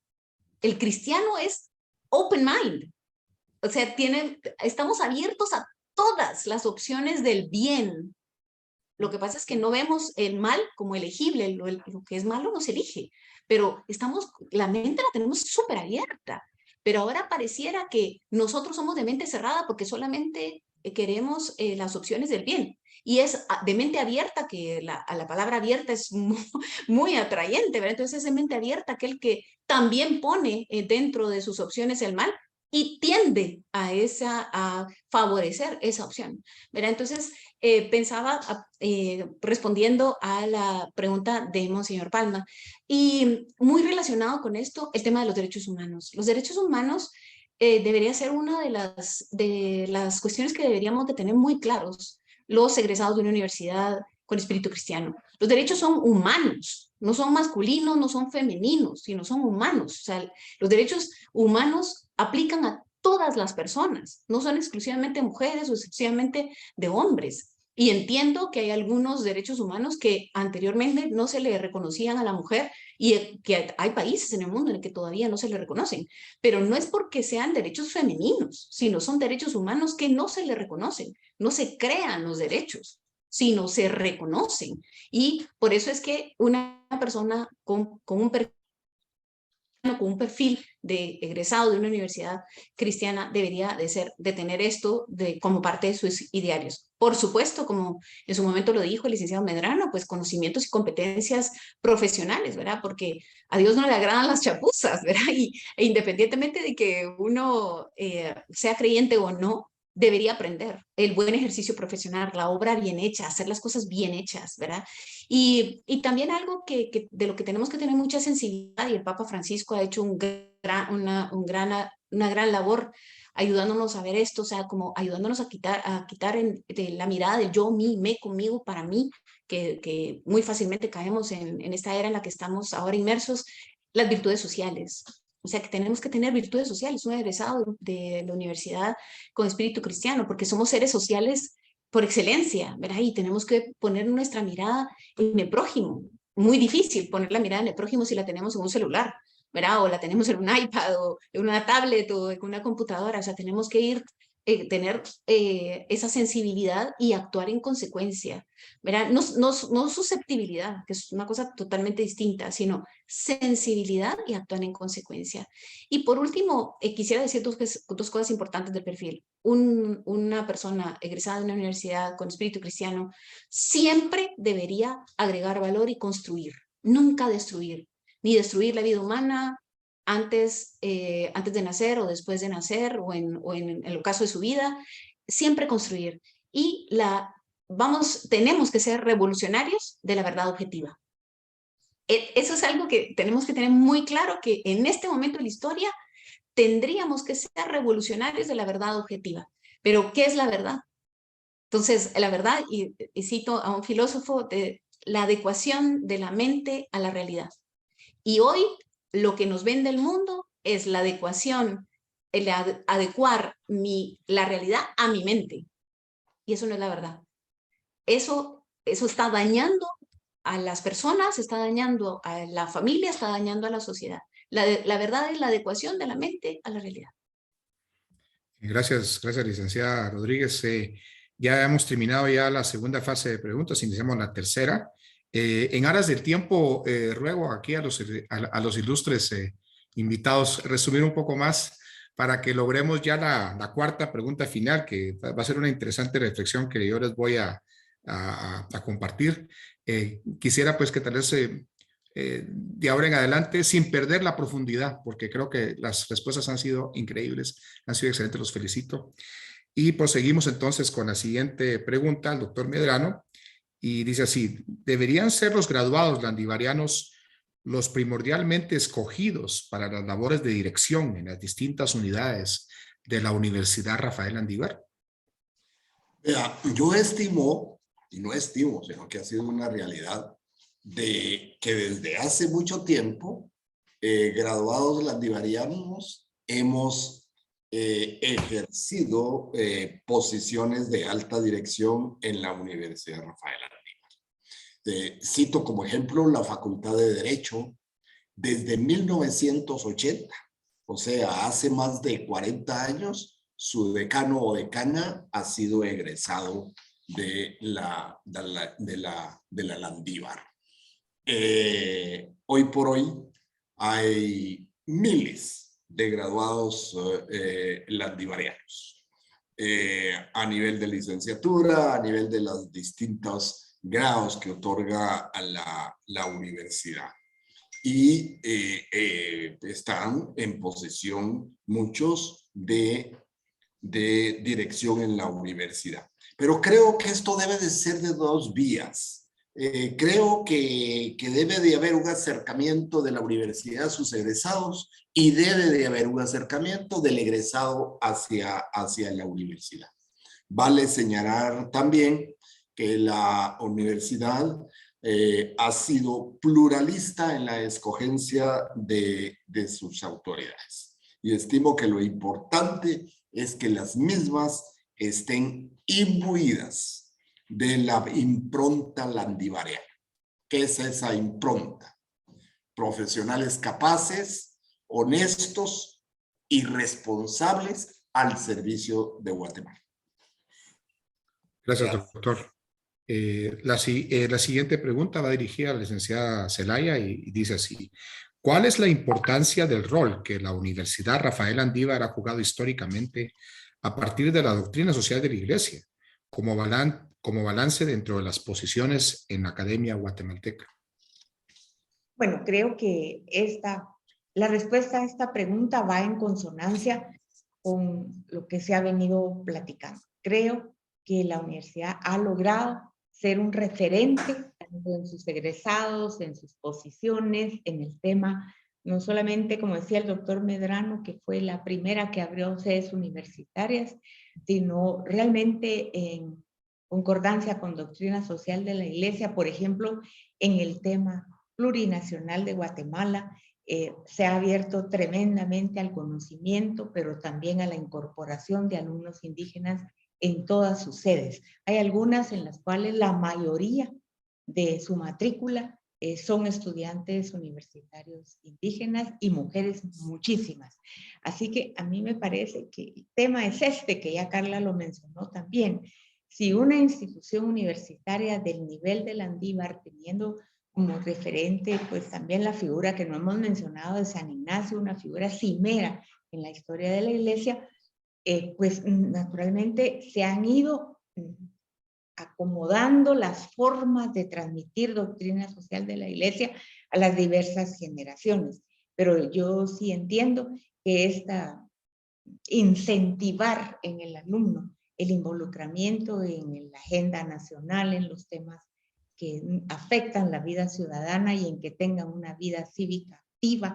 El cristiano es open mind. O sea, estamos abiertos a todas las opciones del bien. Lo que pasa es que no vemos el mal como elegible, lo que es malo no se elige, pero la mente la tenemos súper abierta. Pero ahora pareciera que nosotros somos de mente cerrada porque solamente queremos las opciones del bien. Y es de mente abierta, que a la palabra abierta es muy atrayente, ¿verdad? Entonces es de mente abierta aquel que también pone dentro de sus opciones el mal y tiende a favorecer esa opción, ¿verdad? Entonces, pensaba respondiendo a la pregunta de Monseñor Palma, y muy relacionado con esto, el tema de los derechos humanos. Los derechos humanos debería ser una de las cuestiones que deberíamos de tener muy claros los egresados de una universidad con espíritu cristiano. Los derechos son humanos, no son masculinos, no son femeninos, sino son humanos. O sea, los derechos humanos aplican a todas las personas, no son exclusivamente mujeres o exclusivamente de hombres. Y entiendo que hay algunos derechos humanos que anteriormente no se le reconocían a la mujer y que hay países en el mundo en el que todavía no se le reconocen, pero no es porque sean derechos femeninos, sino son derechos humanos que no se le reconocen, no se crean los derechos, sino se reconocen. Y por eso es que una persona con un perfil de egresado de una universidad cristiana debería de tener esto como parte de sus idearios. Por supuesto, como en su momento lo dijo el licenciado Medrano, pues conocimientos y competencias profesionales, ¿verdad? Porque a Dios no le agradan las chapuzas, ¿verdad? E independientemente de que uno sea creyente o no, debería aprender el buen ejercicio profesional, la obra bien hecha, hacer las cosas bien hechas, ¿verdad? Y también algo de lo que tenemos que tener mucha sensibilidad, y el Papa Francisco ha hecho una gran labor ayudándonos a ver esto, o sea, como ayudándonos a quitar de la mirada de yo, mí, me, conmigo, para mí, que muy fácilmente caemos en esta era en la que estamos ahora inmersos, las virtudes sociales. O sea, que tenemos que tener virtudes sociales, un egresado de la universidad con espíritu cristiano, porque somos seres sociales por excelencia, ¿verdad? Y tenemos que poner nuestra mirada en el prójimo. Muy difícil poner la mirada en el prójimo si la tenemos en un celular, ¿verdad? O la tenemos en un iPad o en una tablet o en una computadora. O sea, tenemos que tener esa sensibilidad y actuar en consecuencia, ¿verdad? No susceptibilidad, que es una cosa totalmente distinta, sino sensibilidad y actuar en consecuencia. Y por último, quisiera decir dos cosas importantes del perfil. Una persona egresada de una universidad con espíritu cristiano siempre debería agregar valor y construir, nunca destruir, ni destruir la vida humana antes de nacer o después de nacer o en el caso de su vida, siempre construir. y tenemos que ser revolucionarios de la verdad objetiva. Eso es algo que tenemos que tener muy claro, que en este momento de la historia tendríamos que ser revolucionarios de la verdad objetiva. Pero, ¿qué es la verdad? Entonces, la verdad, y cito a un filósofo, la adecuación de la mente a la realidad. Y hoy lo que nos vende el mundo es la adecuación, el adecuar la realidad a mi mente. Y eso no es la verdad. Eso está dañando a las personas, está dañando a la familia, está dañando a la sociedad. La verdad es la adecuación de la mente a la realidad. Gracias, licenciada Rodríguez. Ya hemos terminado ya la segunda fase de preguntas, iniciamos la tercera. En aras del tiempo, ruego aquí a los ilustres invitados resumir un poco más para que logremos ya la cuarta pregunta final, que va a ser una interesante reflexión que yo les voy a compartir. Quisiera pues que tal vez de ahora en adelante, sin perder la profundidad, porque creo que las respuestas han sido increíbles, han sido excelentes, los felicito. Y proseguimos entonces con la siguiente pregunta al doctor Medrano, y dice así: ¿deberían ser los graduados landivarianos los primordialmente escogidos para las labores de dirección en las distintas unidades de la Universidad Rafael Landívar? Yo estimo, y no estimo, sino que ha sido una realidad, de que desde hace mucho tiempo, graduados landivarianos hemos ejercido posiciones de alta dirección en la Universidad Rafael Landívar. Cito como ejemplo la Facultad de Derecho. Desde 1980, o sea, hace más de 40 años, su decano o decana ha sido egresado de la Landívar. Hoy por hoy hay miles de graduados landivarianos a nivel de licenciatura, a nivel de los distintos grados que otorga a la universidad. Y están en posesión muchos de dirección en la universidad. Pero creo que esto debe de ser de dos vías. Creo que debe de haber un acercamiento de la universidad a sus egresados y debe de haber un acercamiento del egresado hacia la universidad. Vale señalar también que la universidad ha sido pluralista en la escogencia de sus autoridades. Y estimo que lo importante es que las mismas estén imbuidas de la impronta landivariana. ¿Qué es esa impronta? Profesionales capaces, honestos y responsables al servicio de Guatemala. Gracias, doctor. La siguiente pregunta va dirigida a la licenciada Zelaya y dice así: ¿cuál es la importancia del rol que la Universidad Rafael Landívar ha jugado históricamente a partir de la doctrina social de la Iglesia como balance dentro de las posiciones en la academia guatemalteca? Bueno, creo que la respuesta a esta pregunta va en consonancia con lo que se ha venido platicando. Creo que la universidad ha logrado ser un referente tanto en sus egresados, en sus posiciones, en el tema, no solamente, como decía el doctor Medrano, que fue la primera que abrió sedes universitarias, sino realmente en concordancia con doctrina social de la Iglesia, por ejemplo, en el tema plurinacional de Guatemala, se ha abierto tremendamente al conocimiento, pero también a la incorporación de alumnos indígenas en todas sus sedes. Hay algunas en las cuales la mayoría de su matrícula son estudiantes universitarios indígenas y mujeres muchísimas. Así que a mí me parece que el tema es que ya Carla lo mencionó también. Si una institución universitaria del nivel de Landívar, teniendo como referente pues también la figura que no hemos mencionado de San Ignacio, una figura cimera en la historia de la Iglesia, pues naturalmente se han ido acomodando las formas de transmitir doctrina social de la Iglesia a las diversas generaciones. Pero yo sí entiendo que incentivar en el alumno el involucramiento en la agenda nacional, en los temas que afectan la vida ciudadana y en que tengan una vida cívica activa,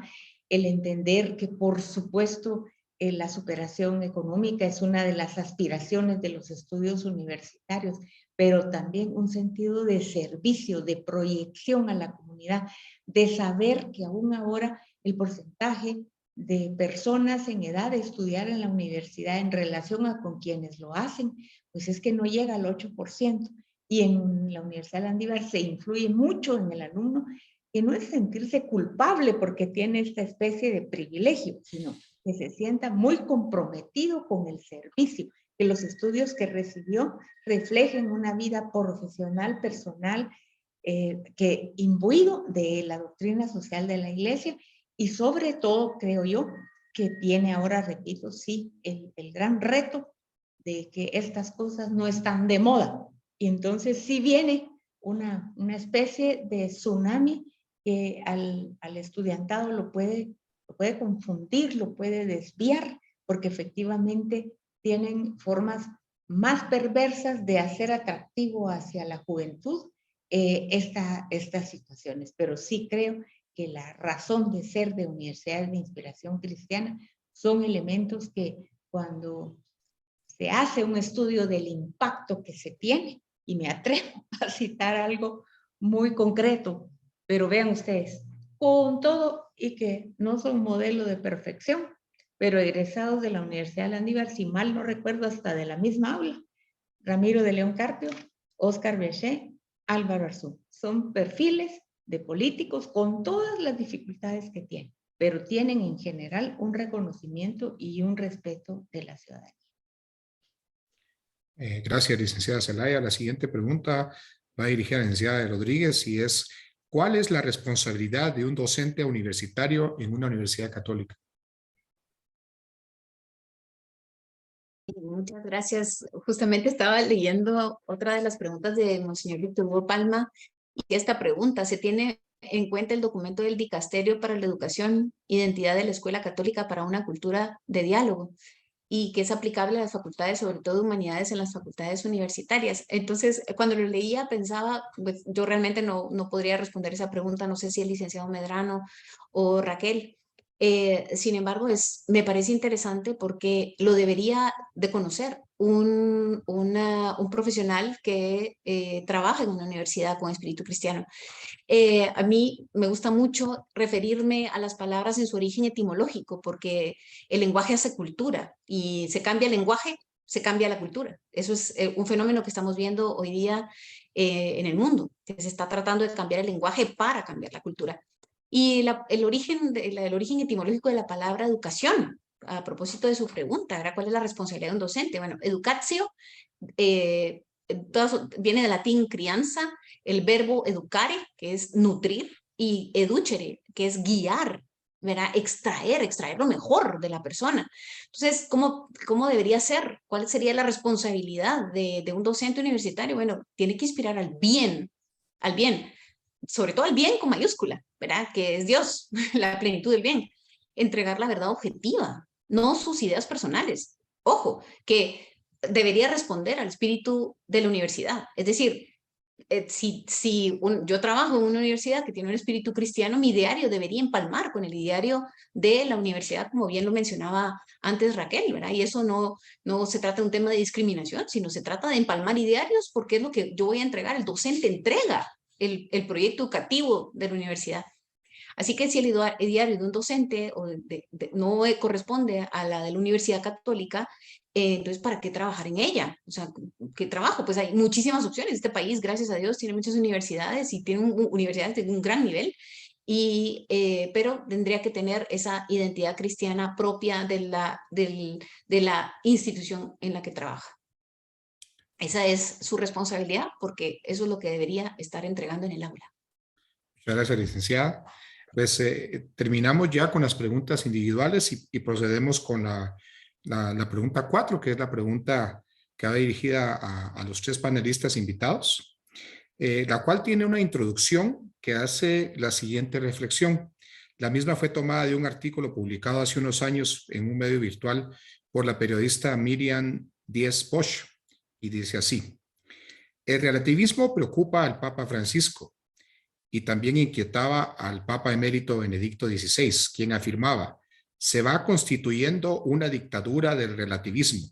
el entender que, por supuesto, la superación económica es una de las aspiraciones de los estudios universitarios, pero también un sentido de servicio, de proyección a la comunidad, de saber que aún ahora el porcentaje de personas en edad de estudiar en la universidad en relación a con quienes lo hacen, pues es que no llega al 8%. Y en la Universidad Landívar se influye mucho en el alumno, que no es sentirse culpable porque tiene esta especie de privilegio, sino que se sienta muy comprometido con el servicio, que los estudios que recibió reflejen una vida profesional, personal, que imbuido de la doctrina social de la Iglesia y sobre todo, creo yo, que tiene ahora, repito, sí, el gran reto de que estas cosas no están de moda. Y entonces sí viene una especie de tsunami que al estudiantado lo puede confundir, lo puede desviar, porque efectivamente tienen formas más perversas de hacer atractivo hacia la juventud estas situaciones. Pero sí creo que la razón de ser de universidades de inspiración cristiana son elementos que cuando se hace un estudio del impacto que se tiene, y me atrevo a citar algo muy concreto, pero vean ustedes, con todo y que no son modelo de perfección, pero egresados de la Universidad de Landívar, si mal no recuerdo, hasta de la misma aula, Ramiro de León Carpio, Oscar Bechet, Álvaro Arzú. Son perfiles de políticos con todas las dificultades que tienen, pero tienen en general un reconocimiento y un respeto de la ciudadanía. Gracias, licenciada Zelaya. La siguiente pregunta va dirigida a la licenciada Rodríguez y es, ¿cuál es la responsabilidad de un docente universitario en una universidad católica? Muchas gracias. Justamente estaba leyendo otra de las preguntas de Monseñor Víctor Hugo Palma y esta pregunta, ¿se tiene en cuenta el documento del Dicasterio para la Educación, Identidad de la Escuela Católica para una cultura de diálogo? Y que es aplicable a las facultades, sobre todo humanidades, en las facultades universitarias. Entonces, cuando lo leía, pensaba, pues, yo realmente no podría responder esa pregunta, no sé si el licenciado Medrano o Raquel. Sin embargo, me parece interesante porque lo debería de conocer un profesional que trabaja en una universidad con espíritu cristiano. A mí me gusta mucho referirme a las palabras en su origen etimológico, porque el lenguaje hace cultura y se cambia el lenguaje, se cambia la cultura. Eso es un fenómeno que estamos viendo hoy día en el mundo, que se está tratando de cambiar el lenguaje para cambiar la cultura. Y el origen etimológico de la palabra educación, a propósito de su pregunta, ¿verdad? ¿Cuál es la responsabilidad de un docente? Bueno, educatio viene del latín crianza, el verbo educare, que es nutrir, y educere, que es guiar, ¿verdad? Extraer lo mejor de la persona. Entonces, ¿cómo debería ser? ¿Cuál sería la responsabilidad de un docente universitario? Bueno, tiene que inspirar al bien, sobre todo al bien con mayúscula, ¿verdad? Que es Dios, la plenitud del bien. Entregar la verdad objetiva, no sus ideas personales. Ojo, que debería responder al espíritu de la universidad. Es decir, yo trabajo en una universidad que tiene un espíritu cristiano, mi diario debería empalmar con el diario de la universidad, como bien lo mencionaba antes Raquel, ¿verdad? Y eso no se trata de un tema de discriminación, sino se trata de empalmar idearios porque es lo que yo voy a entregar. El docente entrega el proyecto educativo de la universidad. Así que si el diario de un docente no corresponde a la de la Universidad Católica, entonces, ¿para qué trabajar en ella? O sea, ¿qué trabajo? Pues hay muchísimas opciones. Este país, gracias a Dios, tiene muchas universidades y tiene universidades de un gran nivel, pero tendría que tener esa identidad cristiana propia de la institución en la que trabaja. Esa es su responsabilidad porque eso es lo que debería estar entregando en el aula. Muchas gracias, licenciada. Pues terminamos ya con las preguntas individuales y procedemos con la pregunta 4, que es la pregunta que va dirigida a los 3 panelistas invitados, la cual tiene una introducción que hace la siguiente reflexión. La misma fue tomada de un artículo publicado hace unos años en un medio virtual por la periodista Miriam Díez Bosch. y dice así: el relativismo preocupa al Papa Francisco y también inquietaba al Papa emérito Benedicto XVI, quien afirmaba: se va constituyendo una dictadura del relativismo,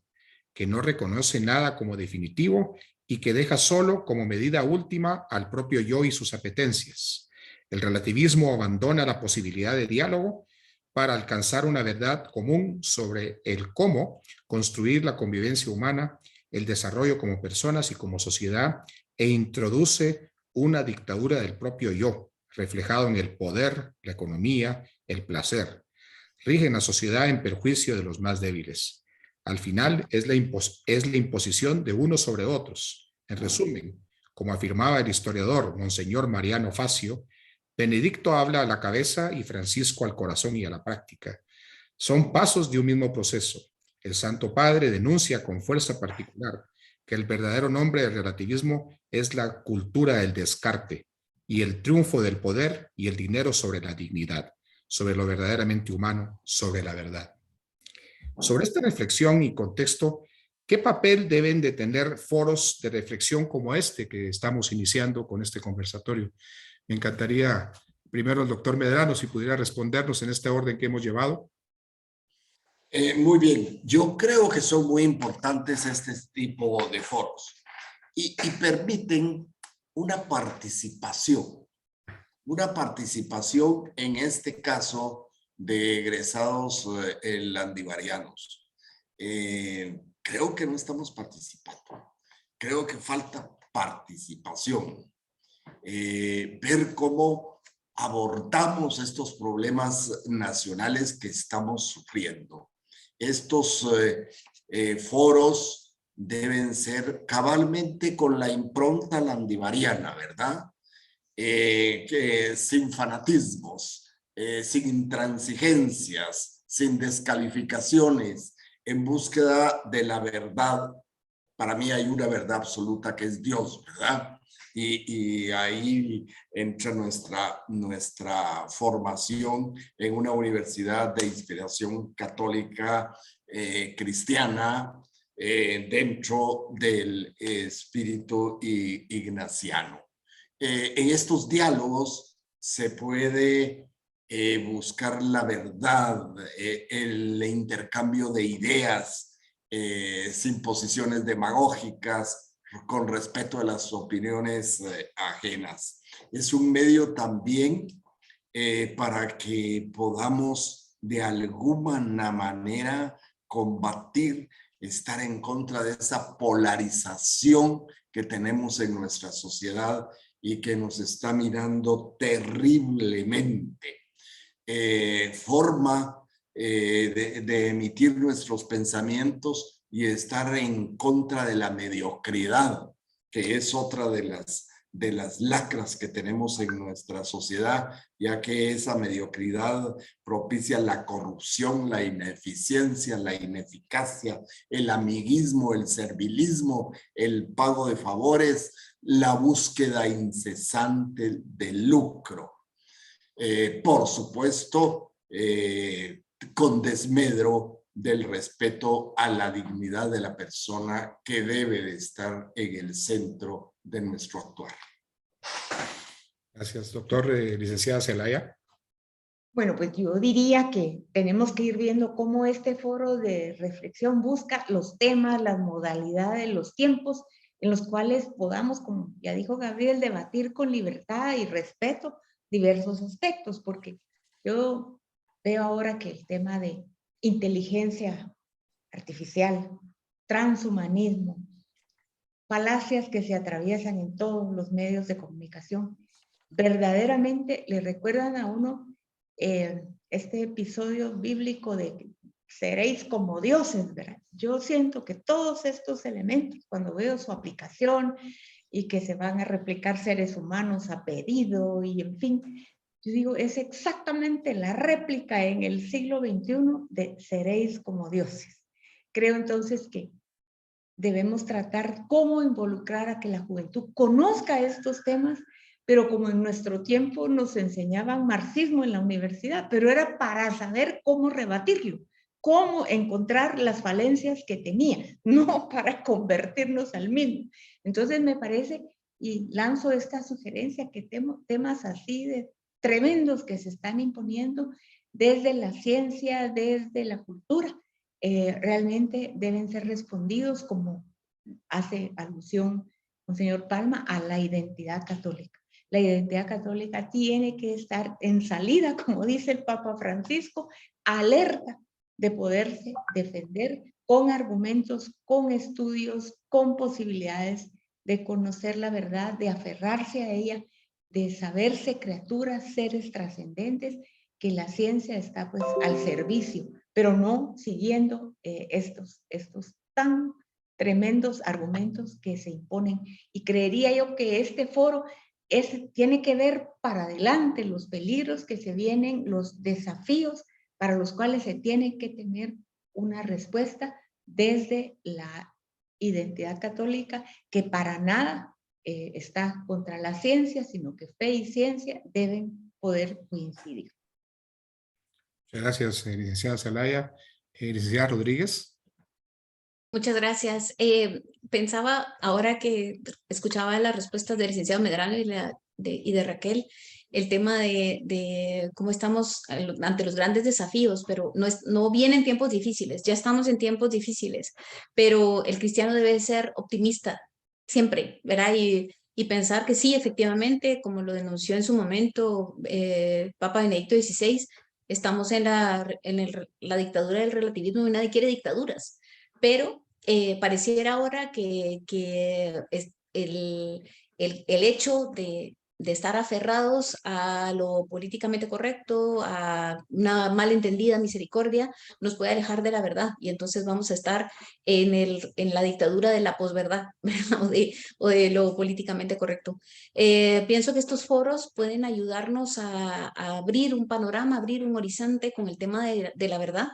que no reconoce nada como definitivo y que deja solo como medida última al propio yo y sus apetencias. El relativismo abandona la posibilidad de diálogo para alcanzar una verdad común sobre el cómo construir la convivencia humana, el desarrollo como personas y como sociedad, e introduce una dictadura del propio yo, reflejado en el poder, la economía, el placer. Rigen la sociedad en perjuicio de los más débiles. Al final es la imposición de unos sobre otros. En resumen, como afirmaba el historiador Monseñor Mariano Facio, Benedicto habla a la cabeza y Francisco al corazón y a la práctica. Son pasos de un mismo proceso. El Santo Padre denuncia con fuerza particular que el verdadero nombre del relativismo es la cultura del descarte y el triunfo del poder y el dinero sobre la dignidad, sobre lo verdaderamente humano, sobre la verdad. Sobre esta reflexión y contexto, ¿qué papel deben de tener foros de reflexión como este que estamos iniciando con este conversatorio? Me encantaría primero el doctor Medrano, si pudiera respondernos en este orden que hemos llevado. Muy bien, yo creo que son muy importantes este tipo de foros y permiten una participación en este caso de egresados landivarianos. Creo que no estamos participando, creo que falta participación, ver cómo abordamos estos problemas nacionales que estamos sufriendo. Estos foros deben ser cabalmente con la impronta landivariana, ¿verdad? Que sin fanatismos, sin intransigencias, sin descalificaciones, en búsqueda de la verdad. Para mí hay una verdad absoluta que es Dios, ¿verdad? Y ahí entra nuestra formación en una universidad de inspiración católica cristiana dentro del espíritu ignaciano. En estos diálogos se puede buscar la verdad, el intercambio de ideas, sin posiciones demagógicas, con respeto a las opiniones ajenas. Es un medio también para que podamos de alguna manera combatir, estar en contra de esa polarización que tenemos en nuestra sociedad y que nos está mirando terriblemente. Forma de emitir nuestros pensamientos y estar en contra de la mediocridad, que es otra de las lacras que tenemos en nuestra sociedad, ya que esa mediocridad propicia la corrupción, la ineficiencia, la ineficacia, el amiguismo, el servilismo, el pago de favores, la búsqueda incesante de lucro. Por supuesto, con desmedro del respeto a la dignidad de la persona que debe de estar en el centro de nuestro actuar. Gracias, doctor. Licenciada Zelaya. Bueno, pues yo diría que tenemos que ir viendo cómo este foro de reflexión busca los temas, las modalidades, los tiempos en los cuales podamos, como ya dijo Gabriel, debatir con libertad y respeto diversos aspectos, porque yo veo ahora que el tema de inteligencia artificial, transhumanismo, falacias que se atraviesan en todos los medios de comunicación, verdaderamente le recuerdan a uno este episodio bíblico de seréis como dioses, ¿verdad? Yo siento que todos estos elementos, cuando veo su aplicación y que se van a replicar seres humanos a pedido y en fin, yo digo, es exactamente la réplica en el siglo XXI de seréis como dioses. Creo entonces que debemos tratar cómo involucrar a que la juventud conozca estos temas, pero como en nuestro tiempo nos enseñaban marxismo en la universidad, pero era para saber cómo rebatirlo, cómo encontrar las falencias que tenía, no para convertirnos al mismo. Entonces me parece, y lanzo esta sugerencia, que temas así de tremendos que se están imponiendo desde la ciencia, desde la cultura, realmente deben ser respondidos, como hace alusión Monseñor Palma, a la identidad católica. La identidad católica tiene que estar en salida, como dice el Papa Francisco, alerta de poderse defender con argumentos, con estudios, con posibilidades de conocer la verdad, de aferrarse a ella, de saberse criaturas, seres trascendentes, que la ciencia está pues al servicio, pero no siguiendo estos tan tremendos argumentos que se imponen. Y creería yo que este foro tiene que ver para adelante los peligros que se vienen, los desafíos para los cuales se tiene que tener una respuesta desde la identidad católica, que para nada está contra la ciencia, sino que fe y ciencia deben poder coincidir. Muchas gracias, licenciada Zelaya. Licenciada Rodríguez. Muchas gracias. Pensaba, ahora que escuchaba las respuestas del licenciado Medrano y de Raquel, el tema de cómo estamos ante los grandes desafíos, pero no vienen tiempos difíciles, ya estamos en tiempos difíciles, pero el cristiano debe ser optimista siempre, ¿verdad? Y pensar que sí, efectivamente, como lo denunció en su momento Papa Benedicto XVI, estamos en la dictadura del relativismo y nadie quiere dictaduras, pero pareciera ahora que es el hecho de estar aferrados a lo políticamente correcto, a una malentendida misericordia, nos puede alejar de la verdad, y entonces vamos a estar en la dictadura de la posverdad o de lo políticamente correcto. Pienso que estos foros pueden ayudarnos a abrir un panorama, abrir un horizonte con el tema de la verdad,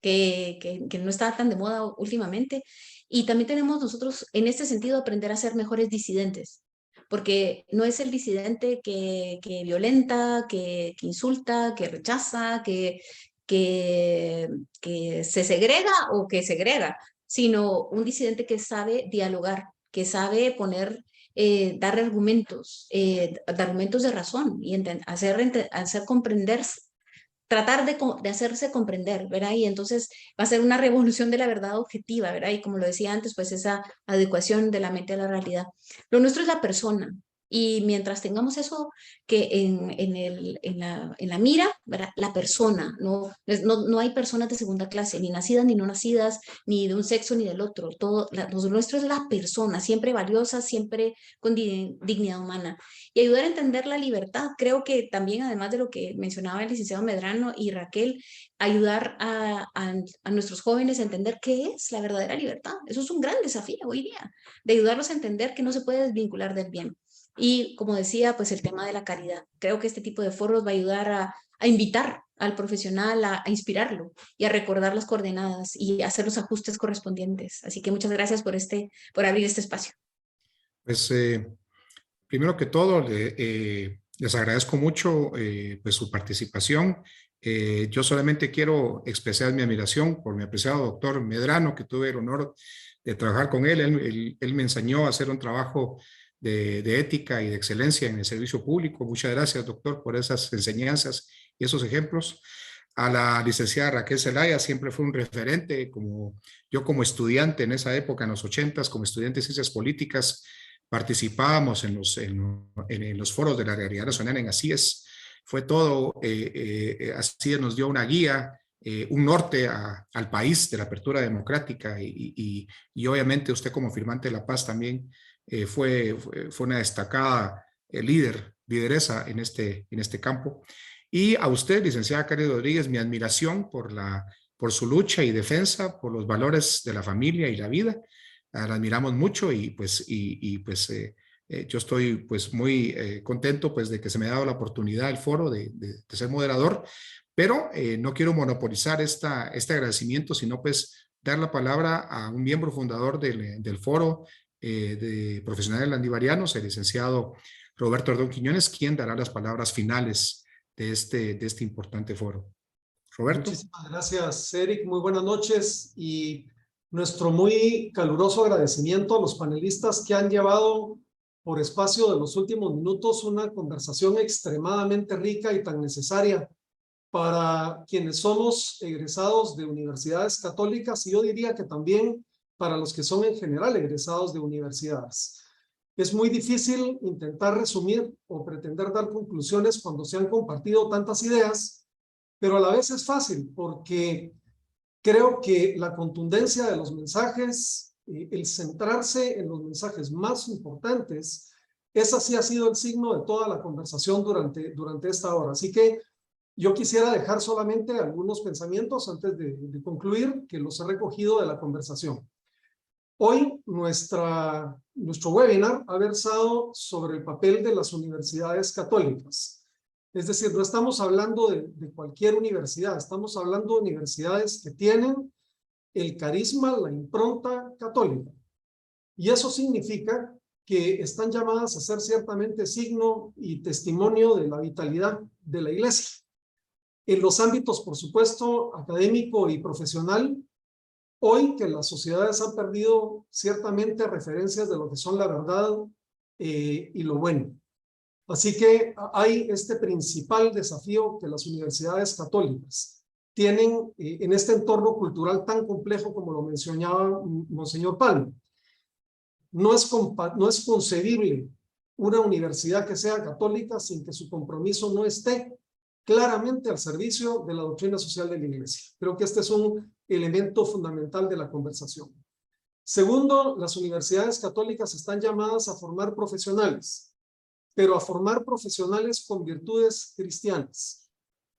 que no está tan de moda últimamente, y también tenemos nosotros en este sentido aprender a ser mejores disidentes, porque no es el disidente que violenta, que insulta, que rechaza, que se segrega o que segrega, sino un disidente que sabe dialogar, que sabe dar argumentos de razón y hacer comprender, tratar de hacerse comprender, ¿verdad? Y entonces va a ser una revolución de la verdad objetiva, ¿verdad? Y como lo decía antes, pues esa adecuación de la mente a la realidad. Lo nuestro es la persona. Y mientras tengamos eso que en la mira, ¿verdad? La persona, no hay personas de segunda clase, ni nacidas ni no nacidas, ni de un sexo ni del otro. Lo nuestro es la persona, siempre valiosa, siempre con dignidad humana. Y ayudar a entender la libertad. Creo que también, además de lo que mencionaba el licenciado Medrano y Raquel, ayudar a nuestros jóvenes a entender qué es la verdadera libertad. Eso es un gran desafío hoy día, de ayudarlos a entender que no se puede desvincular del bien. Y como decía, pues el tema de la caridad. Creo que este tipo de foros va a ayudar a invitar al profesional, a inspirarlo y a recordar las coordenadas y hacer los ajustes correspondientes. Así que muchas gracias por abrir este espacio. Pues primero que todo, les agradezco mucho pues su participación. Yo solamente quiero expresar mi admiración por mi apreciado doctor Medrano, que tuve el honor de trabajar con él. Él me enseñó a hacer un trabajo de ética y de excelencia en el servicio público. Muchas gracias, doctor, por esas enseñanzas y esos ejemplos. A la licenciada Raquel Zelaya, siempre fue un referente, yo como estudiante en esa época, en los 80s, como estudiante de ciencias políticas, participábamos en los foros de la realidad nacional en Asíes. Fue todo, Asíes nos dio una guía, un norte al país de la apertura democrática y obviamente usted como firmante de la paz también fue una destacada lideresa en este campo. Y a usted, licenciada Karen Rodríguez, mi admiración por su lucha y defensa, por los valores de la familia y la vida. La admiramos mucho y pues yo estoy pues muy contento pues de que se me ha dado la oportunidad del foro de ser moderador, pero no quiero monopolizar este agradecimiento, sino pues dar la palabra a un miembro fundador del foro de profesionales landivarianos, el licenciado Roberto Ardón Quiñones, quien dará las palabras finales de este importante foro. Roberto. Muchísimas gracias, Eric. Muy buenas noches y nuestro muy caluroso agradecimiento a los panelistas que han llevado por espacio de los últimos minutos una conversación extremadamente rica y tan necesaria para quienes somos egresados de universidades católicas y yo diría que también para los que son en general egresados de universidades. Es muy difícil intentar resumir o pretender dar conclusiones cuando se han compartido tantas ideas, pero a la vez es fácil porque creo que la contundencia de los mensajes, el centrarse en los mensajes más importantes, ese sí ha sido el signo de toda la conversación durante esta hora. Así que yo quisiera dejar solamente algunos pensamientos antes de concluir, que los he recogido de la conversación. Hoy nuestro webinar ha versado sobre el papel de las universidades católicas. Es decir, no estamos hablando de cualquier universidad, estamos hablando de universidades que tienen el carisma, la impronta católica. Y eso significa que están llamadas a ser ciertamente signo y testimonio de la vitalidad de la Iglesia. En los ámbitos, por supuesto, académico y profesional, hoy que las sociedades han perdido ciertamente referencias de lo que son la verdad y lo bueno. Así que hay este principal desafío que las universidades católicas tienen en este entorno cultural tan complejo como lo mencionaba Monseñor Palma. No es concebible una universidad que sea católica sin que su compromiso no esté claramente al servicio de la doctrina social de la Iglesia. Creo que este es un elemento fundamental de la conversación. Segundo, las universidades católicas están llamadas a formar profesionales, pero a formar profesionales con virtudes cristianas,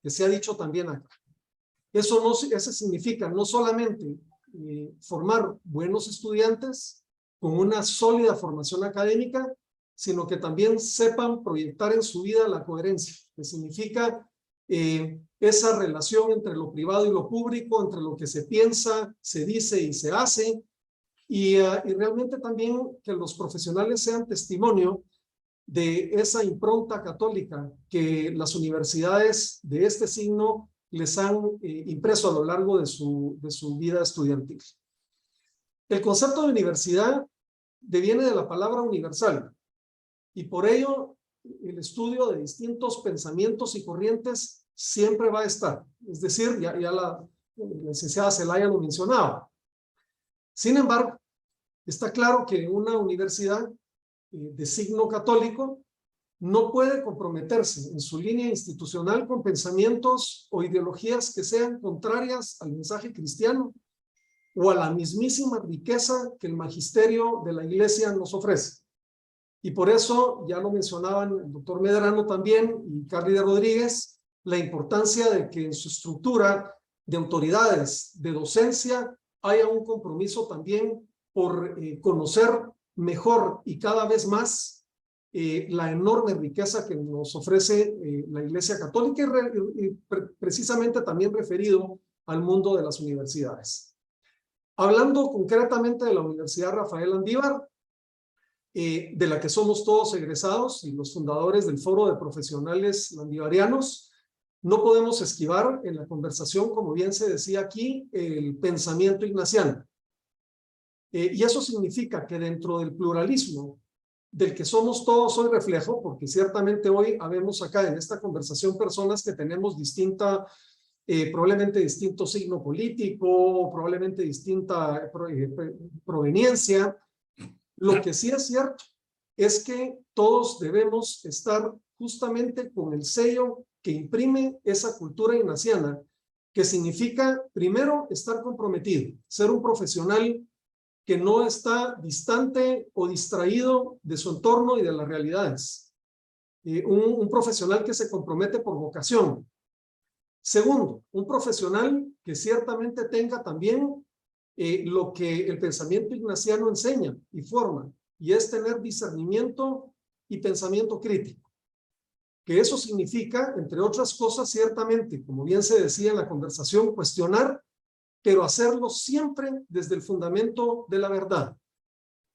que se ha dicho también acá. Eso significa no solamente formar buenos estudiantes con una sólida formación académica, sino que también sepan proyectar en su vida la coherencia, que significa esa relación entre lo privado y lo público, entre lo que se piensa, se dice y se hace, y realmente también que los profesionales sean testimonio de esa impronta católica que las universidades de este signo les han impreso a lo largo de su vida estudiantil. El concepto de universidad deviene de la palabra universal, y por ello el estudio de distintos pensamientos y corrientes siempre va a estar. Es decir, ya la licenciada Zelaya lo mencionaba. Sin embargo, está claro que una universidad de signo católico no puede comprometerse en su línea institucional con pensamientos o ideologías que sean contrarias al mensaje cristiano o a la mismísima riqueza que el magisterio de la Iglesia nos ofrece. Y por eso, ya lo mencionaban el doctor Medrano también y Carly de Rodríguez, la importancia de que en su estructura de autoridades de docencia haya un compromiso también por conocer mejor y cada vez más la enorme riqueza que nos ofrece la Iglesia Católica y precisamente también referido al mundo de las universidades. Hablando concretamente de la Universidad Rafael Landívar, de la que somos todos egresados y los fundadores del Foro de Profesionales Landivarianos, no podemos esquivar en la conversación, como bien se decía aquí, el pensamiento ignaciano. Y eso significa que dentro del pluralismo del que somos todos hoy reflejo, porque ciertamente hoy habemos acá en esta conversación personas que tenemos probablemente distinto signo político, probablemente distinta proveniencia. Lo que sí es cierto es que todos debemos estar justamente con el sello que imprime esa cultura ignaciana, que significa, primero, estar comprometido, ser un profesional que no está distante o distraído de su entorno y de las realidades. Un profesional que se compromete por vocación. Segundo, un profesional que ciertamente tenga también lo que el pensamiento ignaciano enseña y forma, y es tener discernimiento y pensamiento crítico. Que eso significa, entre otras cosas, ciertamente, como bien se decía en la conversación, cuestionar, pero hacerlo siempre desde el fundamento de la verdad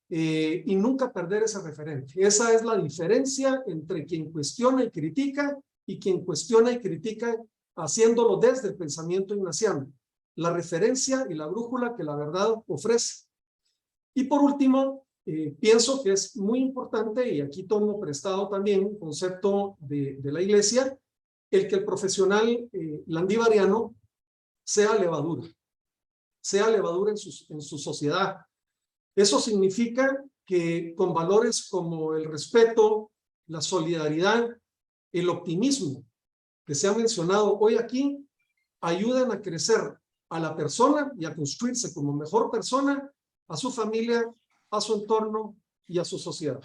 y nunca perder ese referente. Esa es la diferencia entre quien cuestiona y critica y quien cuestiona y critica haciéndolo desde el pensamiento ignaciano, la referencia y la brújula que la verdad ofrece. Y por último, pienso que es muy importante, y aquí tomo prestado también un concepto de la iglesia, el que el profesional landivariano sea levadura en su sociedad. Eso significa que con valores como el respeto, la solidaridad, el optimismo que se ha mencionado hoy aquí, ayudan a crecer a la persona y a construirse como mejor persona, a su familia, a su entorno y a su sociedad.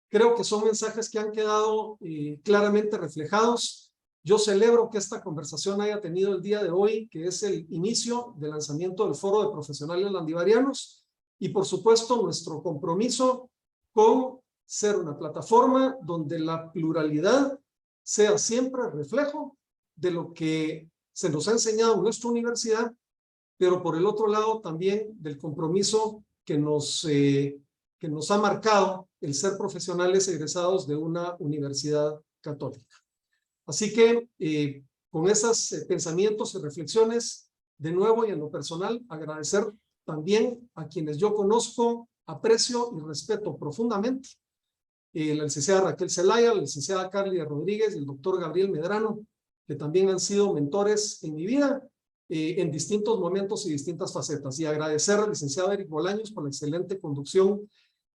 Creo que son mensajes que han quedado claramente reflejados. Yo celebro que esta conversación haya tenido el día de hoy, que es el inicio del lanzamiento del Foro de Profesionales Landivarianos, y por supuesto nuestro compromiso con ser una plataforma donde la pluralidad sea siempre reflejo de lo que se nos ha enseñado en nuestra universidad, pero por el otro lado también del compromiso que nos ha marcado el ser profesionales egresados de una universidad católica. Así que con esos pensamientos y reflexiones, de nuevo y en lo personal, agradecer también a quienes yo conozco, aprecio y respeto profundamente. La licenciada Raquel Zelaya, la licenciada Carly Rodríguez y el doctor Gabriel Medrano, que también han sido mentores en mi vida en distintos momentos y distintas facetas. Y agradecer al licenciado Eric Bolaños por la excelente conducción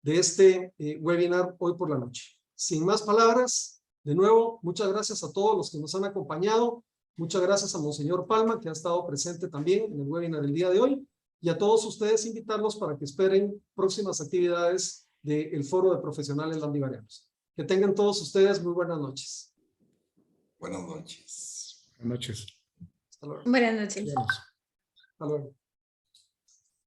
de este webinar hoy por la noche. Sin más palabras, de nuevo, muchas gracias a todos los que nos han acompañado. Muchas gracias a Monseñor Palma, que ha estado presente también en el webinar del día de hoy. Y a todos ustedes invitarlos para que esperen próximas actividades del Foro de Profesionales Landivarianos. Que tengan todos ustedes muy buenas noches. Buenas noches. Buenas noches. Hasta luego. Buenas noches. Buenas. Hasta luego.